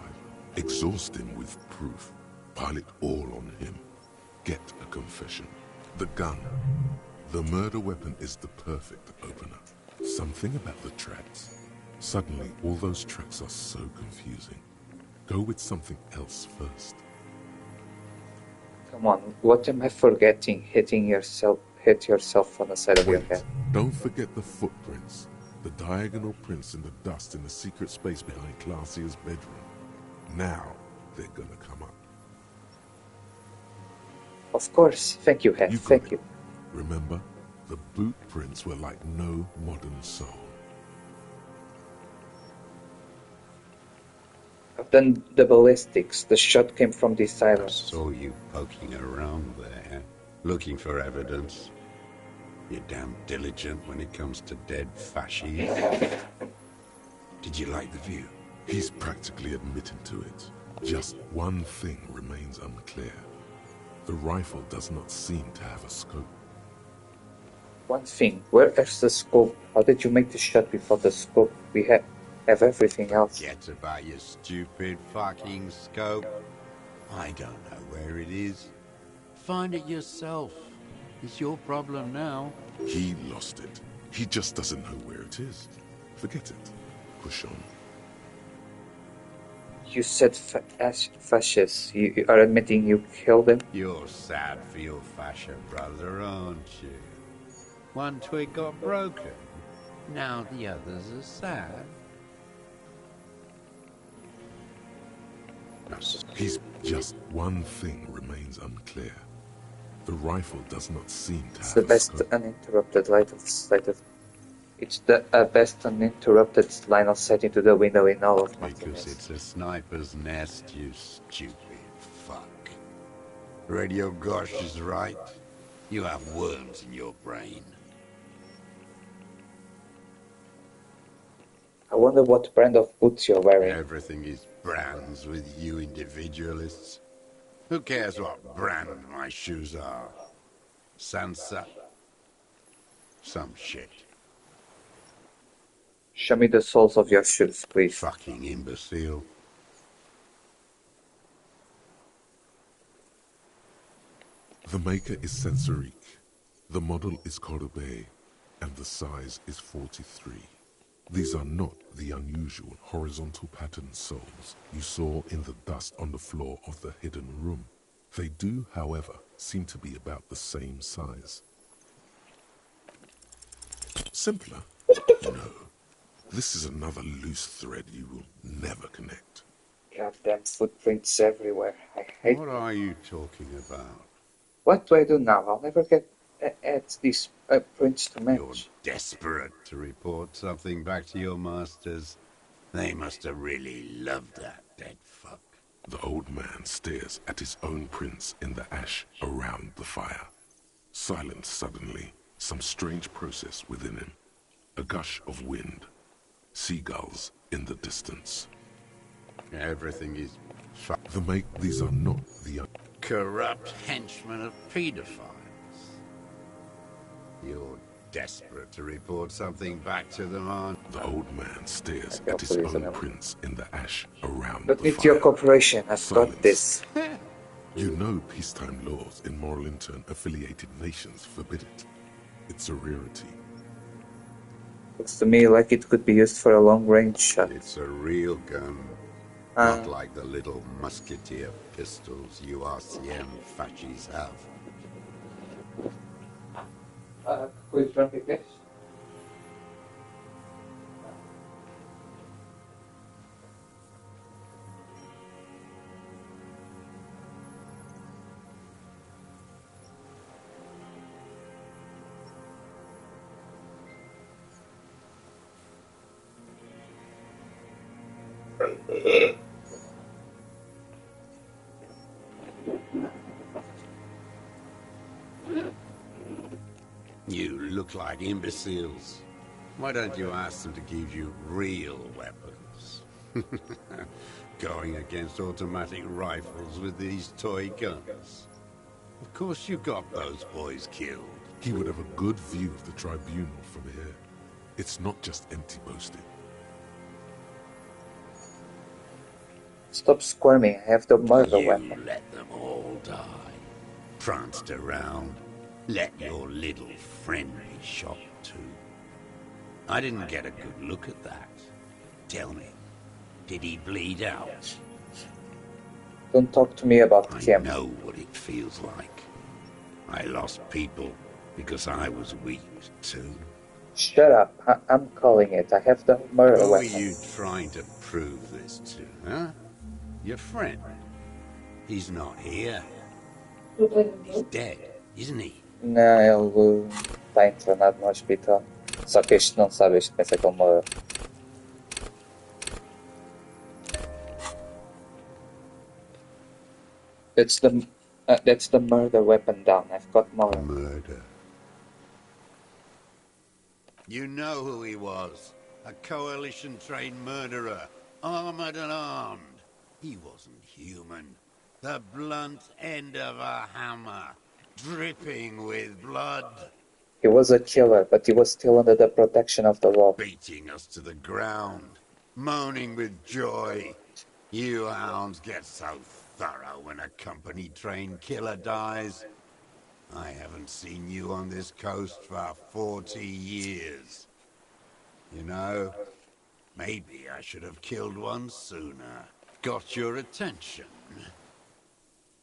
Exhaust him with proof. Pile it all on him. Get a confession. The gun. The murder weapon is the perfect opener. Something about the tracks. Suddenly, all those tracks are so confusing. Go with something else first. Come on, what am I forgetting? Hit yourself on the side of your Wait, head. don't forget the footprints. The diagonal prints in the dust in the secret space behind Classia's bedroom. Now, they're gonna come up. Of course. Thank you, Head. You got Thank it. you. Remember, the boot prints were like no modern soul. I've done the ballistics. The shot came from the I silence. saw you poking around there, looking for evidence. You're damn diligent when it comes to dead fascists. Did you like the view? He's practically admitting to it. Just one thing remains unclear. The rifle does not seem to have a scope. One thing, where is the scope? How did you make the shot without the scope? We have everything else. Forget about your stupid fucking scope. I don't know where it is. Find it yourself. It's your problem now. He lost it. He just doesn't know where it is. Forget it. Push on. You said fascists. You are admitting you killed them? You're sad for your fashion brother, aren't you? One twig got broken. Now the others are sad. He's just one thing remains unclear. The rifle does not seem to It's have the a best scope. uninterrupted sight of. It's the best uninterrupted line of sight into the window in all of Because Martinez. it's a sniper's nest, you stupid fuck. Radio Gosh is right. You have worms in your brain. I wonder what brand of boots you're wearing. Everything is brands with you individualists. Who cares what brand my shoes are? Sansa? Some shit. Show me the soles of your shoes, please. Fucking imbecile. The maker is Sensorique. The model is Cordobe, and the size is 43. These are not the unusual horizontal patterned souls you saw in the dust on the floor of the hidden room. They do, however, seem to be about the same size. Simpler? No. This is another loose thread you will never connect. Goddamn footprints everywhere. I hate. What are you talking about? What do I do now? I'll never get add these prints to match. You're desperate to report something back to your masters. They must have really loved that dead fuck. The old man stares at his own prints in the ash around the fire. Silent suddenly, some strange process within him. A gush of wind. Seagulls in the distance. Everything is These are not the corrupt henchmen of pedophiles. You're desperate to report something back to them, aren't you? The old man stares at his own prints in the ash around But the with fire. your cooperation, I've Silence. got this. You know peacetime laws in Morlington-affiliated nations forbid it. It's a rarity. Looks to me like it could be used for a long-range shot. It's a real gun. Not like the little musketeer pistols you RCM fascists have. Quick run pick this. You look like imbeciles. Why don't you ask them to give you real weapons? Going against automatic rifles with these toy guns. Of course you got those boys killed. He would have a good view of the tribunal from here. It's not just empty boasting. Stop squirming. I have the murder You weapon. let them all die. Pranced around. Let your little friend be shot too. I didn't get a good look at that. Tell me, did he bleed out? Don't talk to me about I Kim. know what it feels like. I lost people because I was weak too. Shut up. I'm calling it. I have the murder Who are weapon. you trying to prove this to, huh? Your friend? He's not here. He's dead, isn't he? Não, ele está internado no hospital. Só que este não sabe, este pensa que ele morreu. That's the murder weapon down. I've got more. Murder. You know who he was. A coalition-trained murderer. Armored and armed. He wasn't human. The blunt end of a hammer. Dripping with blood. He was a killer, but he was still under the protection of the law. Beating us to the ground. Moaning with joy. You hounds get so thorough when a company-trained killer dies. I haven't seen you on this coast for 40 years. You know, maybe I should have killed one sooner. Got your attention.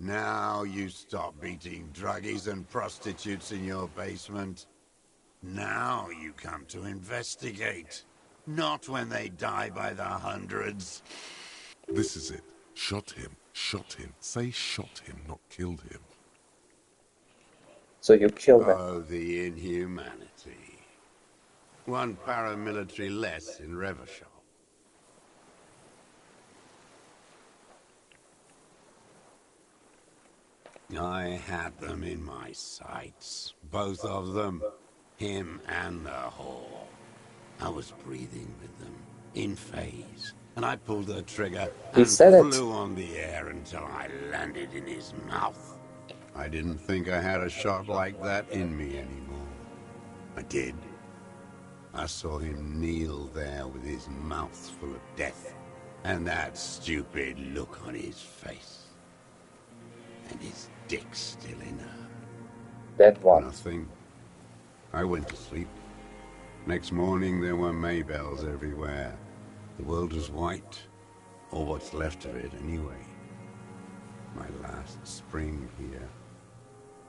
Now you stop beating druggies and prostitutes in your basement. Now you come to investigate. Not when they die by the hundreds. This is it. Shot him. Shot him. Say shot him, not killed him. So you killed him. Oh, the inhumanity. One paramilitary less in Revachol. I had them in my sights. Both of them. Him and the whore. I was breathing with them. In phase. And I pulled the trigger He and said it. flew on the air until I landed in his mouth. I didn't think I had a shot like that in me anymore. I did. I saw him kneel there with his mouth full of death, and that stupid look on his face. And his dick still in her. Then what? Nothing. I went to sleep. Next morning there were Maybells everywhere. The world was white, or what's left of it anyway. My last spring here.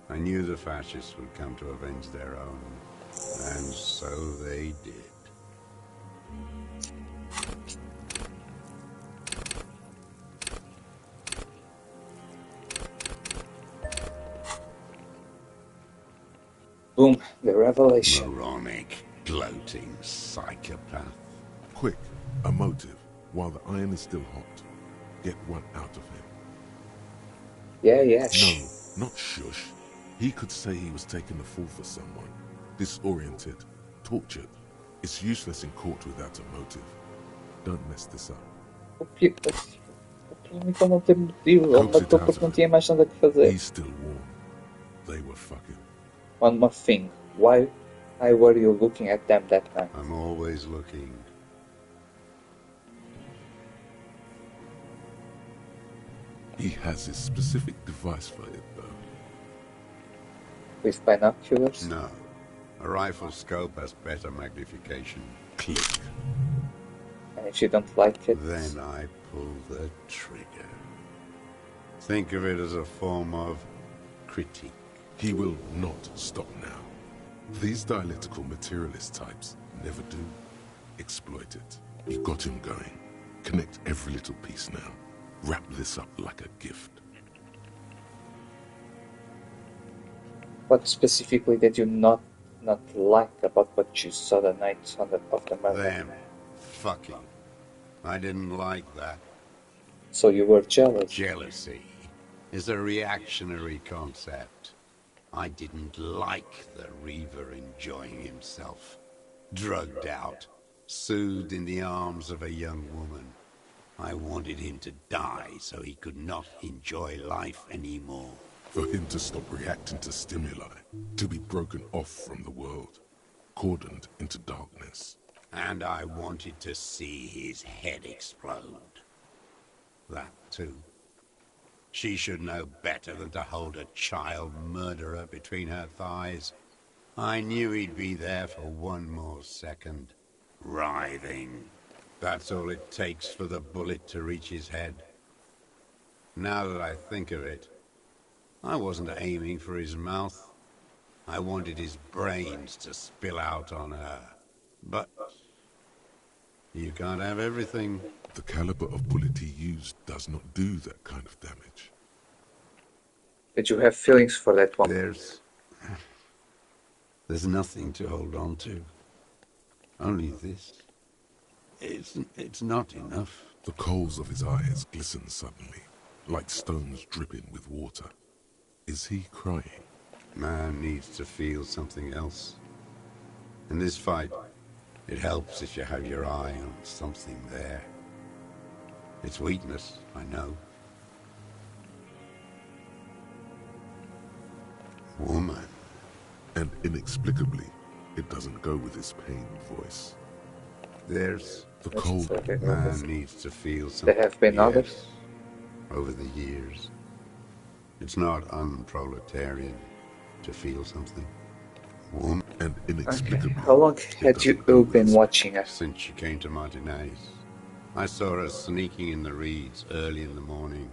I knew the fascists would come to avenge their own, and so they did. Boom, the revelation. Moronic, gloating psychopath. Quick, a motive, while the iron is still hot. Get one out of him. Yeah. No, not shush. He could say he was taking the fall for someone. Disoriented, tortured. It's useless in court without a motive. Don't mess this up. O problema é que ele não tem motivo. Ele Coax it matou out porque of não him. tinha mais nada que fazer. He's still warm. They were fucking. One more thing. Why were you looking at them that night? I'm always looking. He has his specific device for it, though. With binoculars? No. A rifle scope has better magnification. Click. And if you don't like it, Then I pull the trigger. Think of it as a form of critique. He will not stop now. These dialectical materialist types never do. Exploit it. You got him going. Connect every little piece now. Wrap this up like a gift. what specifically did you not like about what you saw the night of the murder? Them. Fucking. I didn't like that. So you were jealous? Jealousy is a reactionary concept. I didn't like the Reaver enjoying himself. Drugged out, soothed in the arms of a young woman. I wanted him to die so he could not enjoy life anymore. For him to stop reacting to stimuli, to be broken off from the world, cordoned into darkness. And I wanted to see his head explode. That too. She should know better than to hold a child murderer between her thighs. I knew he'd be there for one more second. Writhing. That's all it takes for the bullet to reach his head. Now that I think of it, I wasn't aiming for his mouth. I wanted his brains to spill out on her. But you can't have everything. The caliber of bullet he used does not do that kind of damage. Did you have feelings for that one? There's nothing to hold on to. Only this. It's not enough. The coals of his eyes glisten suddenly, like stones dripping with water. Is he crying? Man needs to feel something else. In this fight, it helps if you have your eye on something there. It's weakness, I know. Woman. And inexplicably, it doesn't go with his pained voice. There's... The cold Man needs to feel something. There have been others? Over the years. It's not unproletarian to feel something. Woman. And Okay. inexplicably. How long it had doesn't you go all with been his- watching us? Since she came to Martinez. I saw her sneaking in the reeds early in the morning,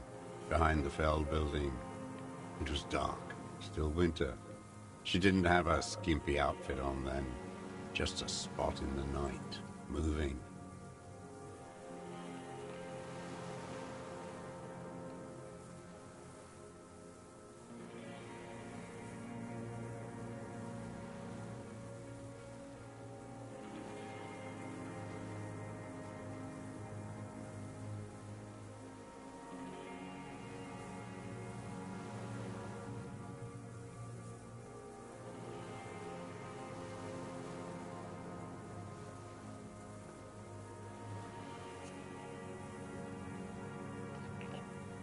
behind the Feld building. It was dark, still winter. She didn't have a skimpy outfit on then, just a spot in the night, moving.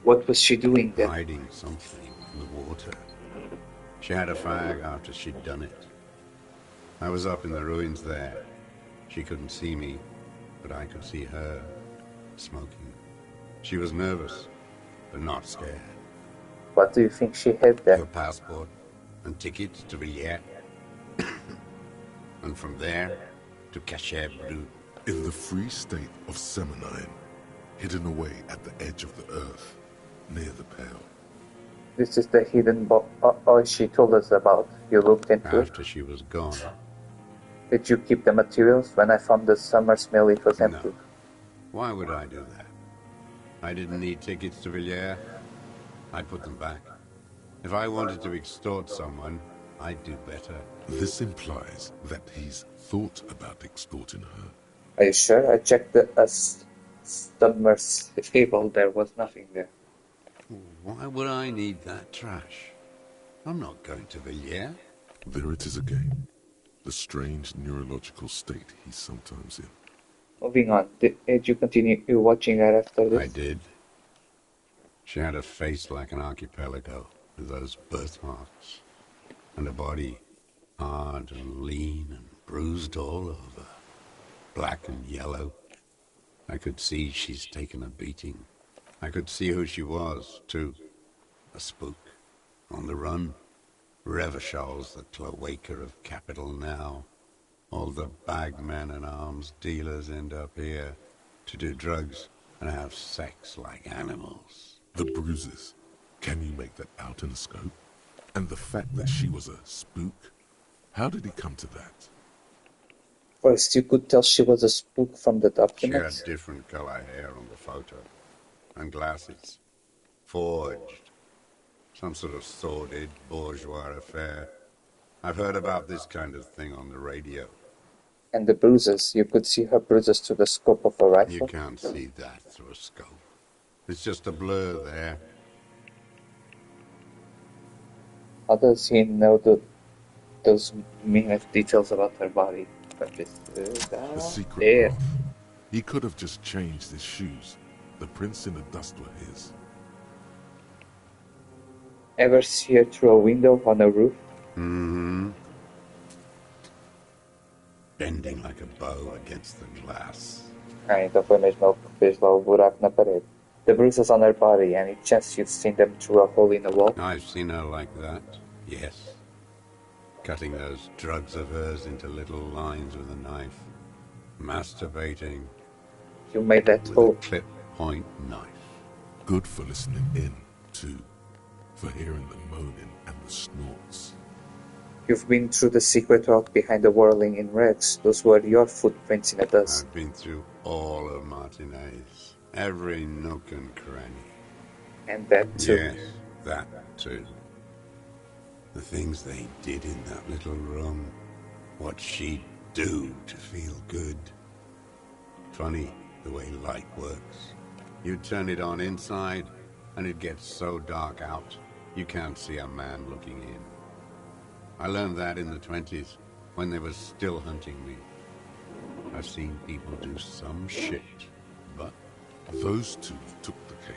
What was she doing then? Hiding something in the water. She had a fag after she'd done it. I was up in the ruins there. She couldn't see me, but I could see her, smoking. She was nervous, but not scared. What do you think she had Her then? passport and tickets to Villiers. And from there, to Cacher Brut. In the free state of Semonine, hidden away at the edge of the earth, near the Pale. This is the hidden box she told us about. You looked into it? After she was gone. Did you keep the materials? When I found the summer's mill, it was empty. No. Why would I do that? I didn't need tickets to Villiers. I put them back. If I wanted to extort someone, I'd do better. This implies that he's thought about extorting her. Are you sure? I checked the submersible. There was nothing there. Why would I need that trash? I'm not going to Villiers. There it is again. The strange neurological state he's sometimes in. Moving on. Did you continue watching her after this? I did. She had a face like an archipelago, with those birthmarks, and a body hard and lean and bruised all over, black and yellow. I could see she's taken a beating. I could see who she was, too. A spook, on the run. Revachol's the cloaca of capital now. All the bagmen and arms dealers end up here to do drugs and have sex like animals. The bruises. Can you make that out in a scope? And the fact that she was a spook? How did he come to that? First, you could tell she was a spook from the She had documents. different color hair on the photo. And glasses. Forged. Some sort of sordid bourgeois affair. I've heard about this kind of thing on the radio. And the bruises. You could see her bruises through the scope of a rifle. You can't see that through a scope. It's just a blur there. How does he know those minute details about her body? The secret There. path. He could have just changed his shoes. The prints in the dust were his. Ever see her through a window on a roof? Mm-hmm. Bending like a bow against the glass. Ah, então foi mesmo ele que fez lá o buraco na parede. The bruises on her body, any chance you've seen them through a hole in the wall? I've seen her like that, yes. Cutting those drugs of hers into little lines with a knife. Masturbating You made that with hole. a clip point knife. Good for listening in, too. For hearing the moaning and the snorts. You've been through the secret rock behind the whirling in rags. Those were your footprints in the dust. I've been through all of Martinez. Every nook and cranny. And that too. Yes, that too. The things they did in that little room. What she'd do to feel good. Funny the way light works. You turn it on inside, and it gets so dark out, you can't see a man looking in. I learned that in the 20s, when they were still hunting me. I've seen people do some shit, but Those two took the cake.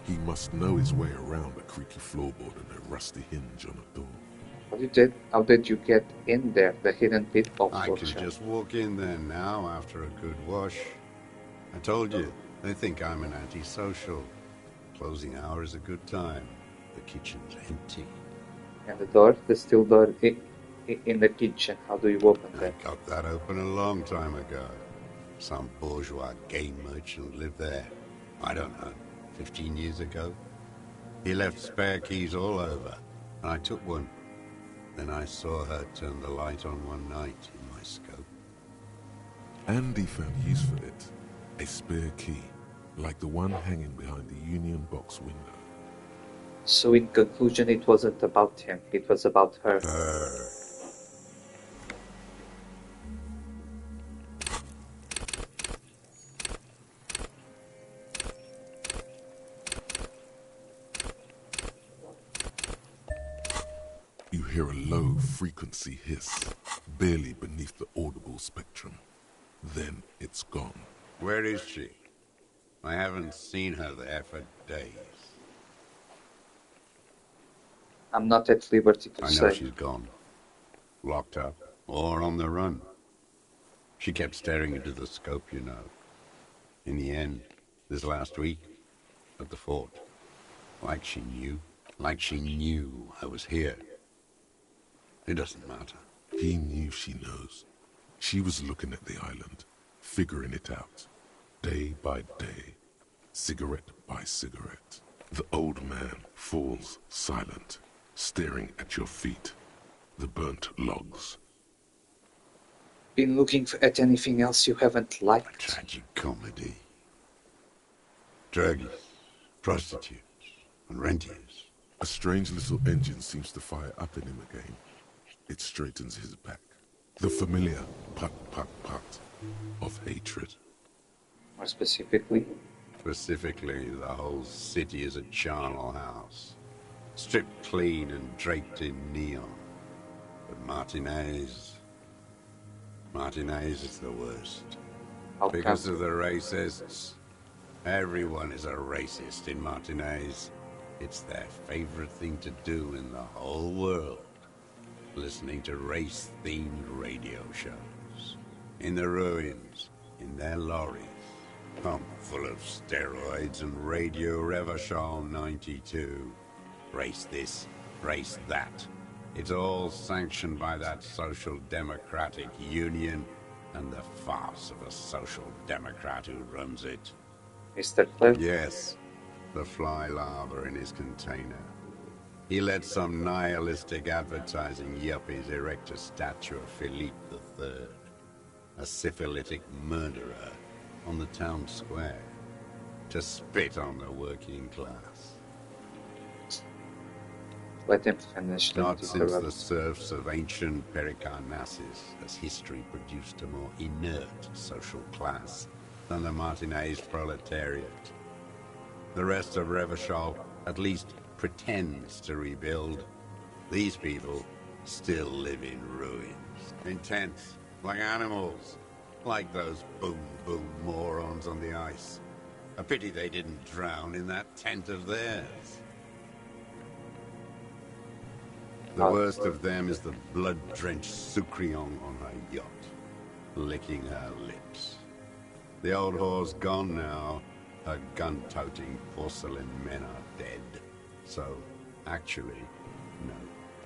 He must know his way around a creaky floorboard and a rusty hinge on a door. How did you get in there? The hidden pitfall I can workshop. just walk in there now after a good wash. I told you, they think I'm an antisocial. Closing hour is a good time. The kitchen's empty. And the door, the steel door in the kitchen. How do you open I that? got that open a long time ago. Some bourgeois game merchant lived there. I don't know, 15 years ago. He left spare keys all over, and I took one. Then I saw her turn the light on one night in my scope. And he found use for it. A spare key, like the one hanging behind the Union Box window. So in conclusion, it wasn't about him. It was about her. You hear a low frequency hiss, barely beneath the audible spectrum. Then it's gone. Where is she? I haven't seen her there for days. I'm not at liberty to I know say. she's gone. Locked up, or on the run. She kept staring into the scope, you know. In the end, this last week, at the fort. Like she knew I was here. It doesn't matter. He knew she knows. She was looking at the island, figuring it out, day by day, cigarette by cigarette. The old man falls silent, staring at your feet, the burnt logs. Been looking at anything else you haven't liked? Tragic comedy. Druggies, prostitutes, and rentiers. A strange little engine seems to fire up in him again. It straightens his back. The familiar put of hatred. More specifically? Specifically, the whole city is a charnel house. Stripped clean and draped in neon. But Martinez is the worst. Because of the racists. Everyone is a racist in Martinez. It's their favorite thing to do in the whole world. Listening to race-themed radio shows. In the ruins, in their lorries. Pumped full of steroids and Radio Revachol 92. Race this, race that. It's all sanctioned by that Social Democratic Union and the farce of a Social Democrat who runs it. Mr. Cliff? Yes, the fly larva in his container. He let some nihilistic advertising yuppies erect a statue of Philippe III, a syphilitic murderer, on the town square, to spit on the working class. Let him finish. Not since the serfs of ancient Pericarnassus has history produced a more inert social class than the Martinez proletariat. The rest of Revachol at least pretends to rebuild. These people still live in ruins, in tents, like animals, like those boom morons on the ice. A pity they didn't drown in that tent of theirs. The worst of them is the blood-drenched Sucrion on her yacht, licking her lips. The old whore's gone now. Her gun-toting porcelain men are dead. So, actually, no.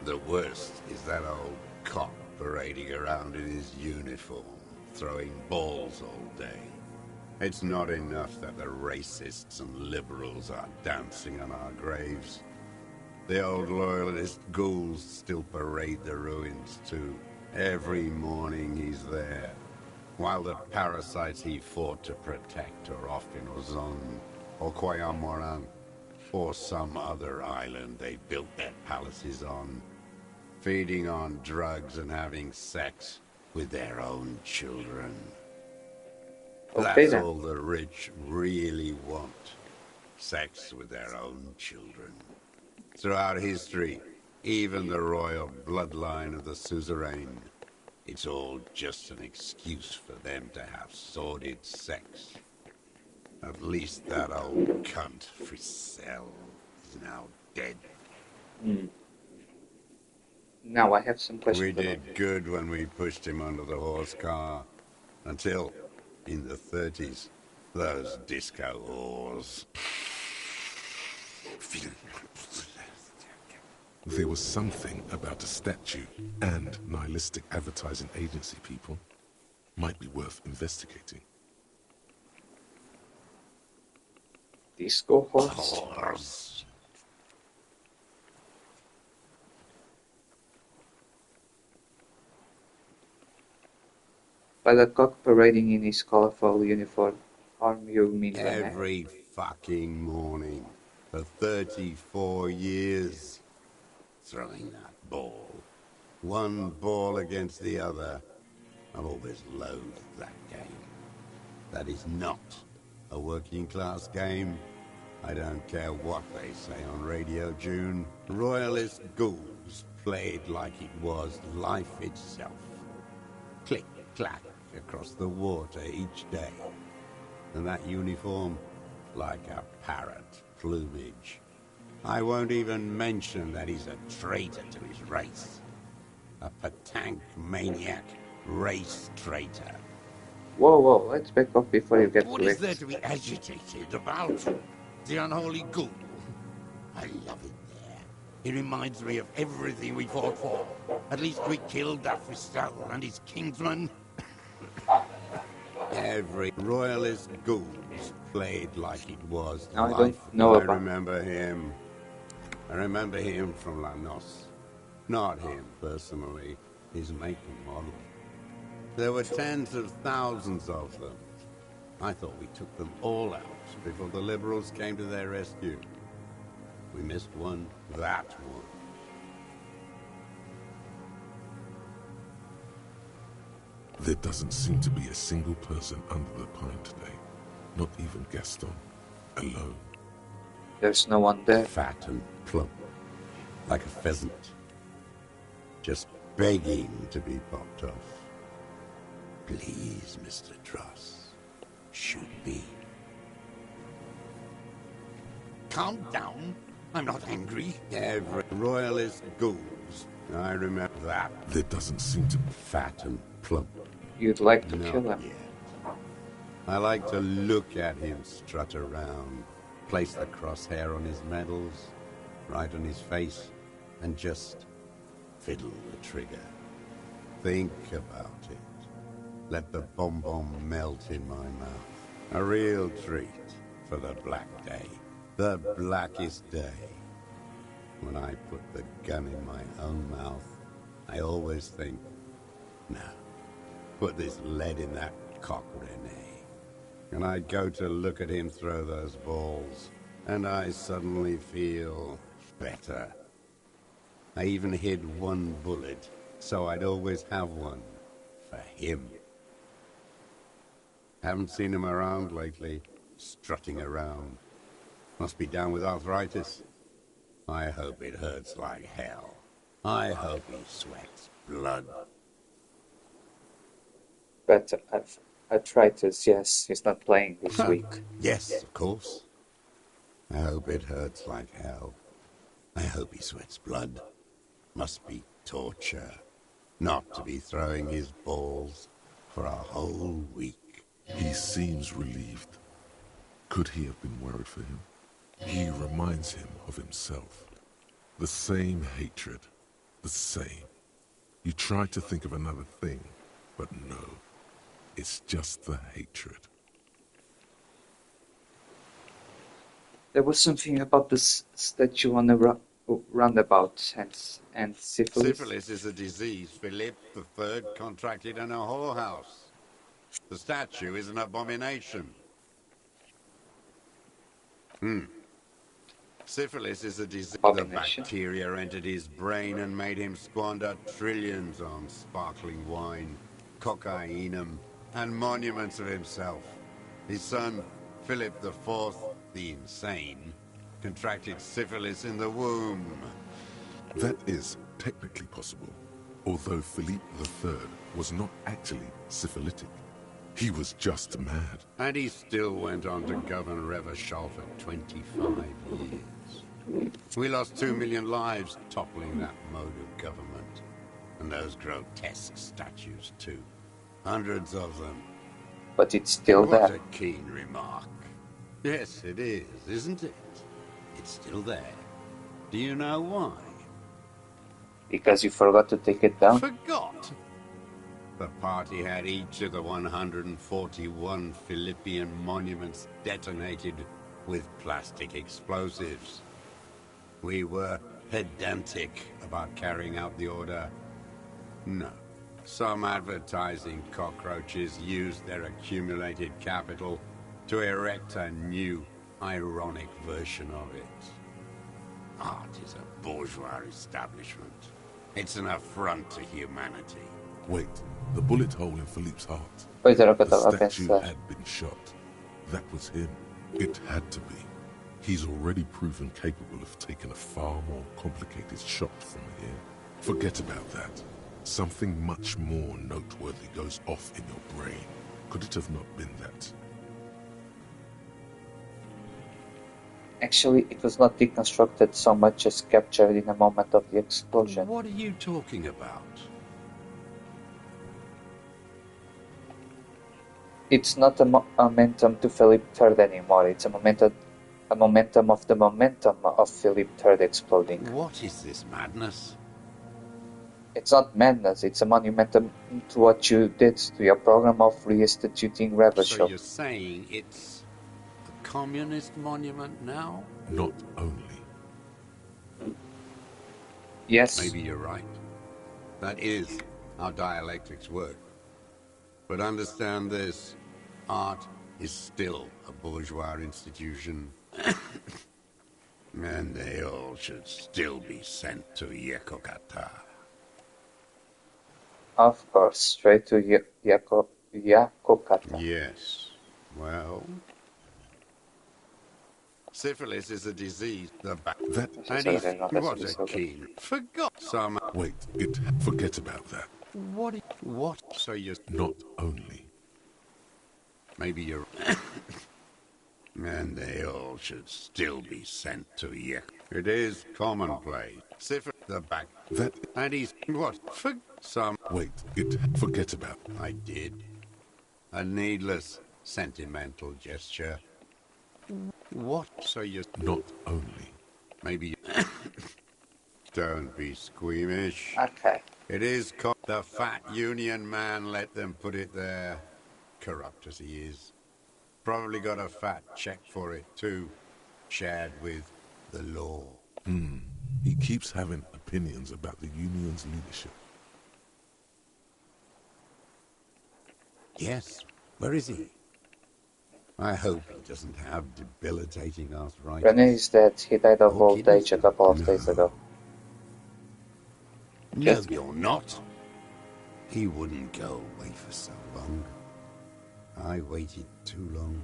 The worst is that old cop parading around in his uniform, throwing balls all day. It's not enough that the racists and liberals are dancing on our graves. The old loyalist ghouls still parade the ruins, too. Every morning he's there, while the parasites he fought to protect are off in Ozon, or Quayamoran, or some other island they built their palaces on, feeding on drugs and having sex with their own children. Okay, That's then. all the rich really want. Sex with their own children. Throughout history, even the royal bloodline of the suzerain, it's all just an excuse for them to have sordid sex. At least that old cunt, Fricelle, is now dead. Now I have some questions. We did good when we pushed him under the horse car. Until, in the 30s, those disco whores. There was something about a statue and nihilistic advertising agency people might be worth investigating. Disco horse? Whores. By the cock parading in his colorful uniform, you mean the man? Every fucking morning for 34 years. Throwing that ball. One ball against the other. I've always loathed that game. That is not a working class game. I don't care what they say on Radio June. Royalist ghouls played like it was life itself. Click, clack across the water each day. And that uniform, like a parrot plumage. I won't even mention that he's a traitor to his race. A Patank maniac race traitor. Whoa, let's back up before you get What to is it. there to be agitated about? The unholy ghoul. I love it there. It reminds me of everything we fought for. At least we killed that Fricelle and his kingsman. Every royalist ghouls played like it was No, I life. don't know about. remember him. I remember him from La Noce. Not him, personally. His make and model. There were tens of thousands of them. I thought we took them all out before the liberals came to their rescue. We missed one, that one. There doesn't seem to be a single person under the pine today. Not even Gaston. Alone. There's no one there. Fat and plump. Like a pheasant. Just begging to be popped off. Please, Mr. Truss. Shoot me. Calm down. I'm not angry. Every royalist ghouls. I remember that. There doesn't seem to be. Fat and plump. You'd like to Not kill him. yet. I like to look at him strut around, place the crosshair on his medals, right on his face, and just fiddle the trigger. Think about it. Let the bomb melt in my mouth. A real treat for the Black Day. The blackest day. When I put the gun in my own mouth, I always think, no, put this lead in that cock, Renee. And I'd go to look at him throw those balls, and I suddenly feel better. I even hid one bullet, so I'd always have one for him. Haven't seen him around lately, strutting around. Must be down with arthritis. I hope it hurts like hell. I hope he sweats blood. But arthritis, yes, he's not playing this week. Yes, of course. I hope it hurts like hell. I hope he sweats blood. Must be torture. Not to be throwing his balls for a whole week. He seems relieved. Could he have been worried for him? He reminds him of himself. The same hatred. The same. You try to think of another thing, but no. It's just the hatred. There was something about this statue on the roundabout and syphilis. Syphilis is a disease Philip III contracted in a whorehouse. The statue is an abomination. Syphilis is a disease. The Abomination. bacteria entered his brain and made him squander trillions on sparkling wine, cocainum, and monuments of himself. His son, Philip IV, the Insane, contracted syphilis in the womb. That is technically possible, although Philippe III was not actually syphilitic. He was just mad. And he still went on to govern Revachol for 25 years. We lost 2 million lives toppling that mode of government. And those grotesque statues, too. Hundreds of them. But it's still What there. a keen remark. Yes, it is, isn't it? It's still there. Do you know why? Because you forgot to take it down. Forgot. The party had each of the 141 Philippian monuments detonated with plastic explosives. We were pedantic about carrying out the order. No. Some advertising cockroaches used their accumulated capital to erect a new, ironic version of it. Art is a bourgeois establishment. It's an affront to humanity. Wait, the bullet hole in Philippe's heart. Pois era o que eu The estava a statue pensar. had been shot. That was him. It had to be. He's already proven capable of taking a far more complicated shot from here. Forget about that. Something much more noteworthy goes off in your brain. Could it have not been that? Actually, it was not deconstructed so much as captured in a moment of the explosion. What are you talking about? It's not a momentum to Philip III anymore. It's a momentum of the momentum of Philip III exploding. What is this madness? It's not madness, it's a monument to what you did to your program of reinstituting So Revachol. you're saying it's a communist monument now? Not only. Yes, Maybe you're right. That is how dialectics work. But understand this. Art is still a bourgeois institution. And they all should still be sent to Yekokata. of course, straight to Yakokata. Yes. Well... syphilis is a disease. That... And he was a king. Forgot some... Wait, forget about that. What? So you're... Not only. Maybe you're... And they all should still be sent to Yek. It is commonplace. Syphilis, the back... That... And he's... what? For some... Wait, forget about... I did. A needless, sentimental gesture. What? So you're... Not only. Maybe... Don't be squeamish. Okay. It is the fat union man let them put it there. Corrupt as he is. Probably got a fat check for it too. Shared with the law. He keeps having opinions about the union's leadership. Yes. Where is he? I hope he doesn't have debilitating arthritis. Rene is dead. He died of Or old age a couple of days ago. No, Yes. you're not. He wouldn't go away for so long. I waited too long.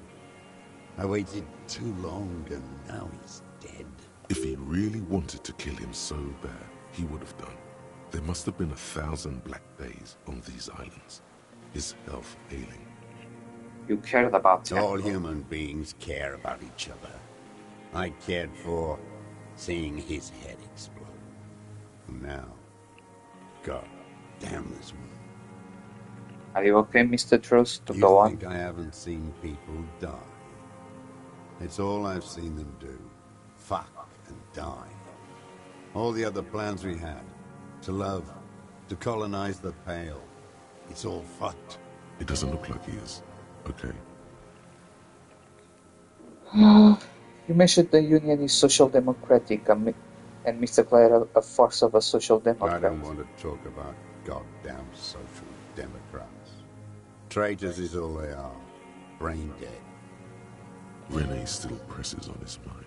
I waited too long, and now he's dead. If he really wanted to kill him so bad, he would have done. There must have been 1,000 black days on these islands. His health ailing. You cared about him. All human beings care about each other. I cared for seeing his head explode. And now, God damn this one. Are you okay, Mr. Truce, to You go on? think I haven't seen people die? It's all I've seen them do. Fuck and die. All the other plans we had. To love. To colonize the Pale. It's all fucked. It doesn't look like he is. Okay. You mentioned the Union is social democratic, and Mr. Clare a force of a social I democrat. don't want to talk about goddamn social democrats. Traitors is all they are. Brain dead. Rene still presses on his mind.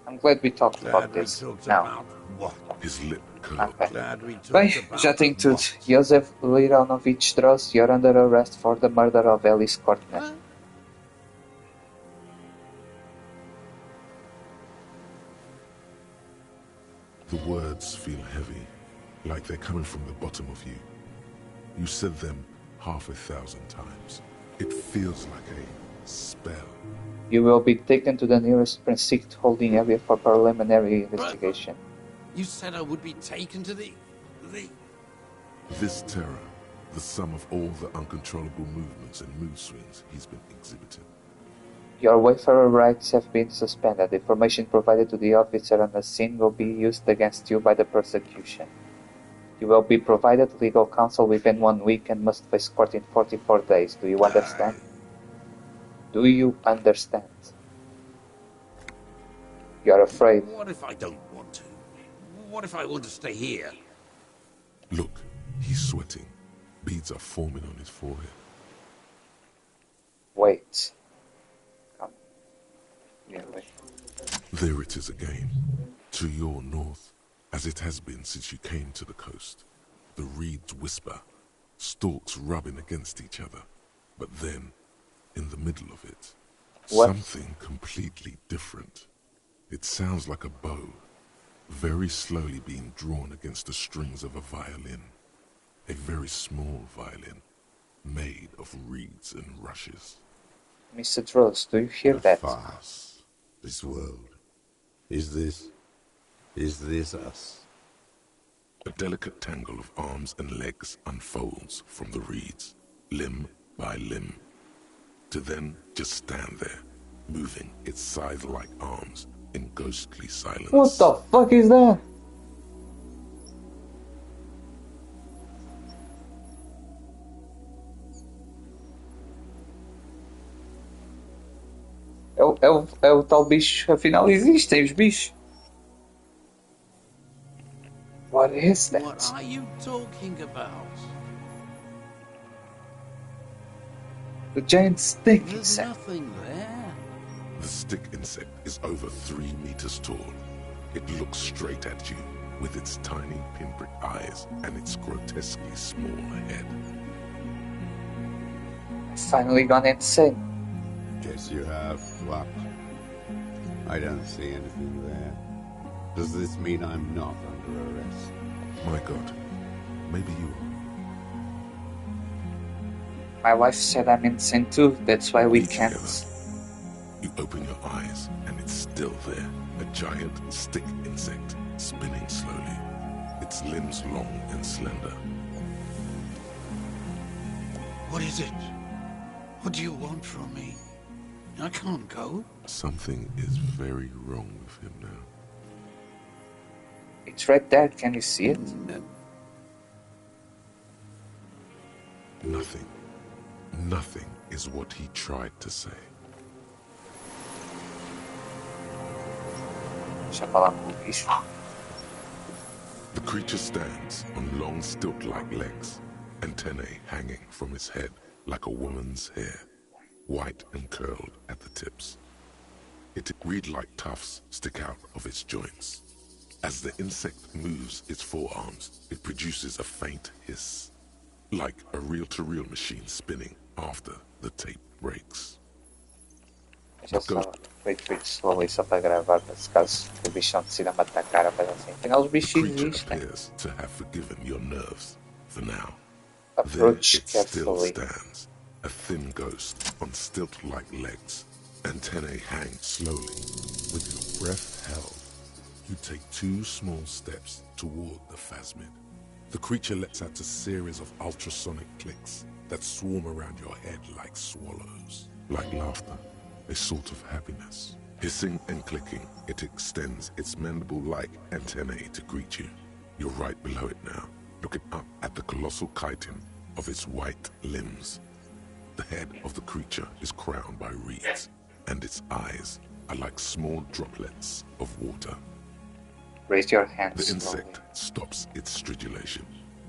I'm glad we talked about Glad we this talked now. about what? His lip curled. Ok. Glad we talked Bem, about já tem tudo. what? Josef Liranovich Droz, you're under arrest for the murder of Alice Courtney. Huh? The words feel heavy, like they're coming from the bottom of you. You said them 1,000 times. It feels like a spell. You will be taken to the nearest precinct holding area for preliminary investigation. You said I would be taken to the... This terror, the sum of all the uncontrollable movements and mood swings he's been exhibiting. Your wayfarer rights have been suspended. Information provided to the officer on the scene will be used against you by the prosecution. You will be provided legal counsel within 1 week and must face court in 44 days. Do you understand? Do you understand? You're afraid. What if I don't want to? What if I want to stay here? Look, he's sweating. Beads are forming on his forehead. Wait. Come. Really? There it is again, to your north, as it has been since you came to the coast. The reeds whisper, stalks rubbing against each other. But then, in the middle of it, What? something completely different. It sounds like a bow, very slowly being drawn against the strings of a violin. A very small violin, made of reeds and rushes. Mr. Droz, do you hear A that? farce. This world. Is this us? A delicate tangle of arms and legs unfolds from the reeds, limb by limb, to then just stand there, moving its scythe-like arms in ghostly silence. What the fuck is that? É o tal bicho, afinal existem os bichos. What is that? What are you talking about? The giant stick There's insect. nothing there. The stick insect is over 3 meters tall. It looks straight at you with its tiny pinprick eyes and its grotesquely small head. I've finally gone insane. Guess you have. What? I don't see anything there. Does this mean I'm not under arrest? My God, maybe you are. My wife said I'm insane too, that's why we Be can't. together. You open your eyes and it's still there. A giant stick insect spinning slowly. Its limbs long and slender. What is it? What do you want from me? I can't go. Something is very wrong with him now. It's right there, can you see it? Nothing. Nothing is what he tried to say. Deixa eu falar com o bicho. The creature stands on long stilt-like legs, antennae hanging from its head like a woman's hair, white and curled at the tips. Its reed-like tufts stick out of its joints. As the insect moves its forearms, it produces a faint hiss, like a reel-to-reel machine spinning after the tape breaks. Deixa eu só wait slowly só para gravar, para se caso o bichão decida me atacar ou coisa assim. Afinal os The bichos creature existem. appears to have forgiven your nerves for now. There Approach it still carefully. stands, a thin ghost on stilt-like legs. Antennae hang slowly. With your breath held, you take 2 small steps toward the phasmid. The creature lets out a series of ultrasonic clicks that swarm around your head like swallows. Like laughter, a sort of happiness. Hissing and clicking, it extends its mandible-like antennae to greet you. You're right below it now, looking up at the colossal chitin of its white limbs. The head of the creature is crowned by reeds, and its eyes are like small droplets of water. Raise your hands The slowly. insect stops its stridulation,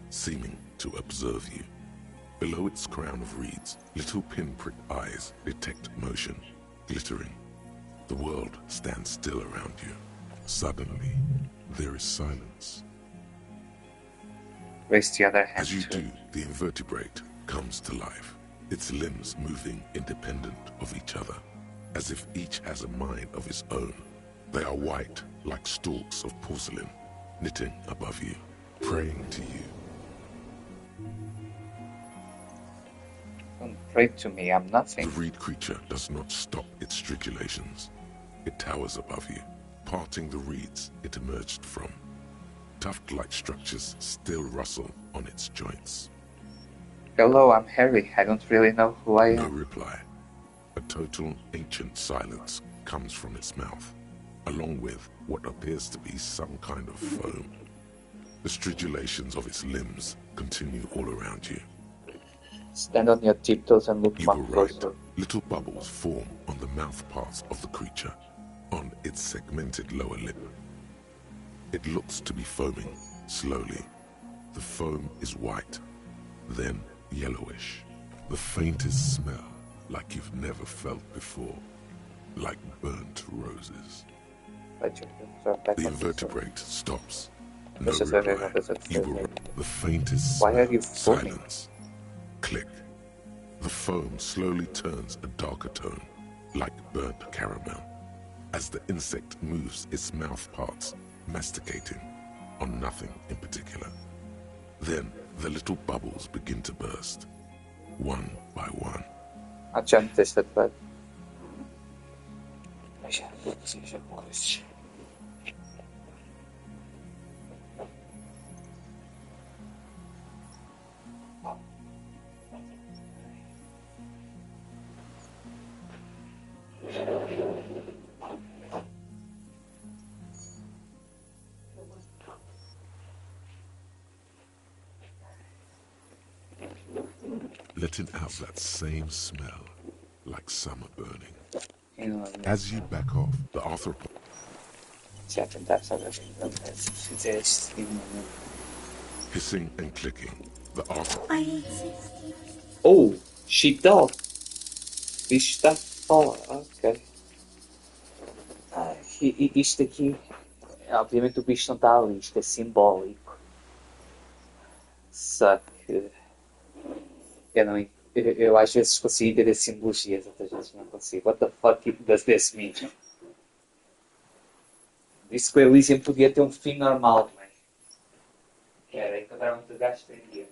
seeming to observe you. Below its crown of reeds, little pinprick eyes detect motion, glittering. The world stands still around you. Suddenly, there is silence. Raise the other hand As you too. do, the invertebrate comes to life, its limbs moving independent of each other, as if each has a mind of its own. They are white, like stalks of porcelain, knitting above you, praying to you. Don't pray to me, I'm The nothing. reed creature does not stop its stridulations. It towers above you, parting the reeds it emerged from. Tuft-like structures still rustle on its joints. Hello, I'm Harry. I don't really know who I No am. reply. A total ancient silence comes from its mouth, along with what appears to be some kind of foam. The stridulations of its limbs continue all around you. Stand on your tiptoes and look You more were right. closer. Little bubbles form on the mouth parts of the creature, on its segmented lower lip. It looks to be foaming, slowly. The foam is white, then yellowish. The faintest smell, like you've never felt before, like burnt roses. Let your hands drop back The on the floor. invertebrate stops. No This is very reply. obvious. You were right. The faintest Why are smell, you foaming? silence. Click. The foam slowly turns a darker tone, like burnt caramel, as the insect moves its mouth parts, masticating on nothing in particular. Then the little bubbles begin to burst, one by one. Adiante este bud. Seja coisa. Letting out that same smell, like summer burning. E não é As you back off, the arthropod já tentar saber se fizer este filme. hissing and clicking. The arthropod Oh, sheepdog. Isto está fora. Ok. Isto aqui. Obviamente o bicho não está ali, isto é simbólico. Só que. Eu não. Eu às vezes consigo entender simbologias, outras vezes não consigo. What the fuck does this mean? Disse que o Elysium podia ter um fim normal, não é? Que era encontrar um gajo que prendia.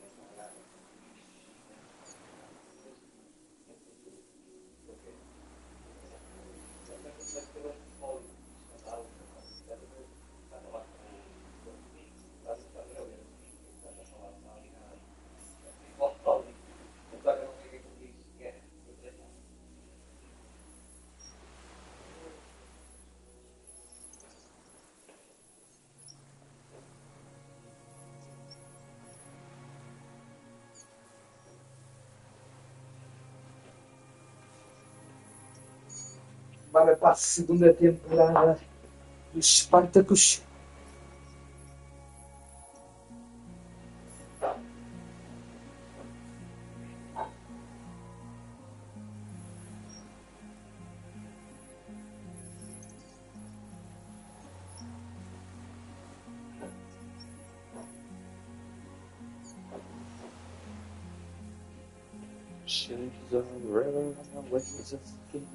Bora para a segunda temporada dos Spartacus. She's a river on the waves of skin.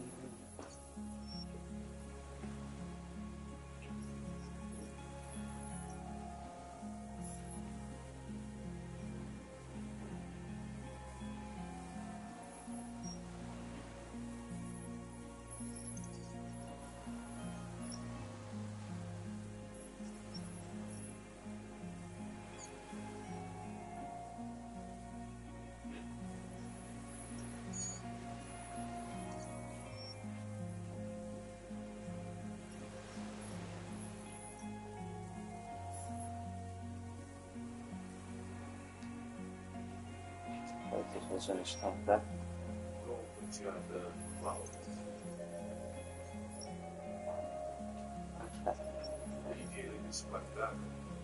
Quantas razões estão, tá?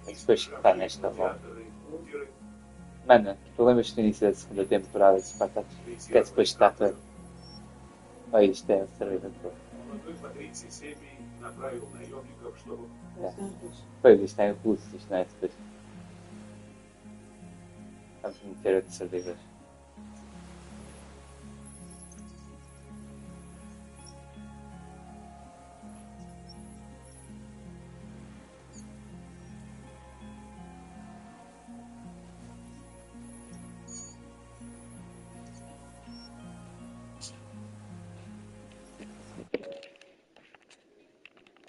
É depois que está nesta volta. Mano, tu lembras do início da segunda temporada de Spartacus? Que é depois que está todo. Olha, isto é a cerveja toda. Pois, isto é russo, isto não é depois. Vamos meter outras cervejas.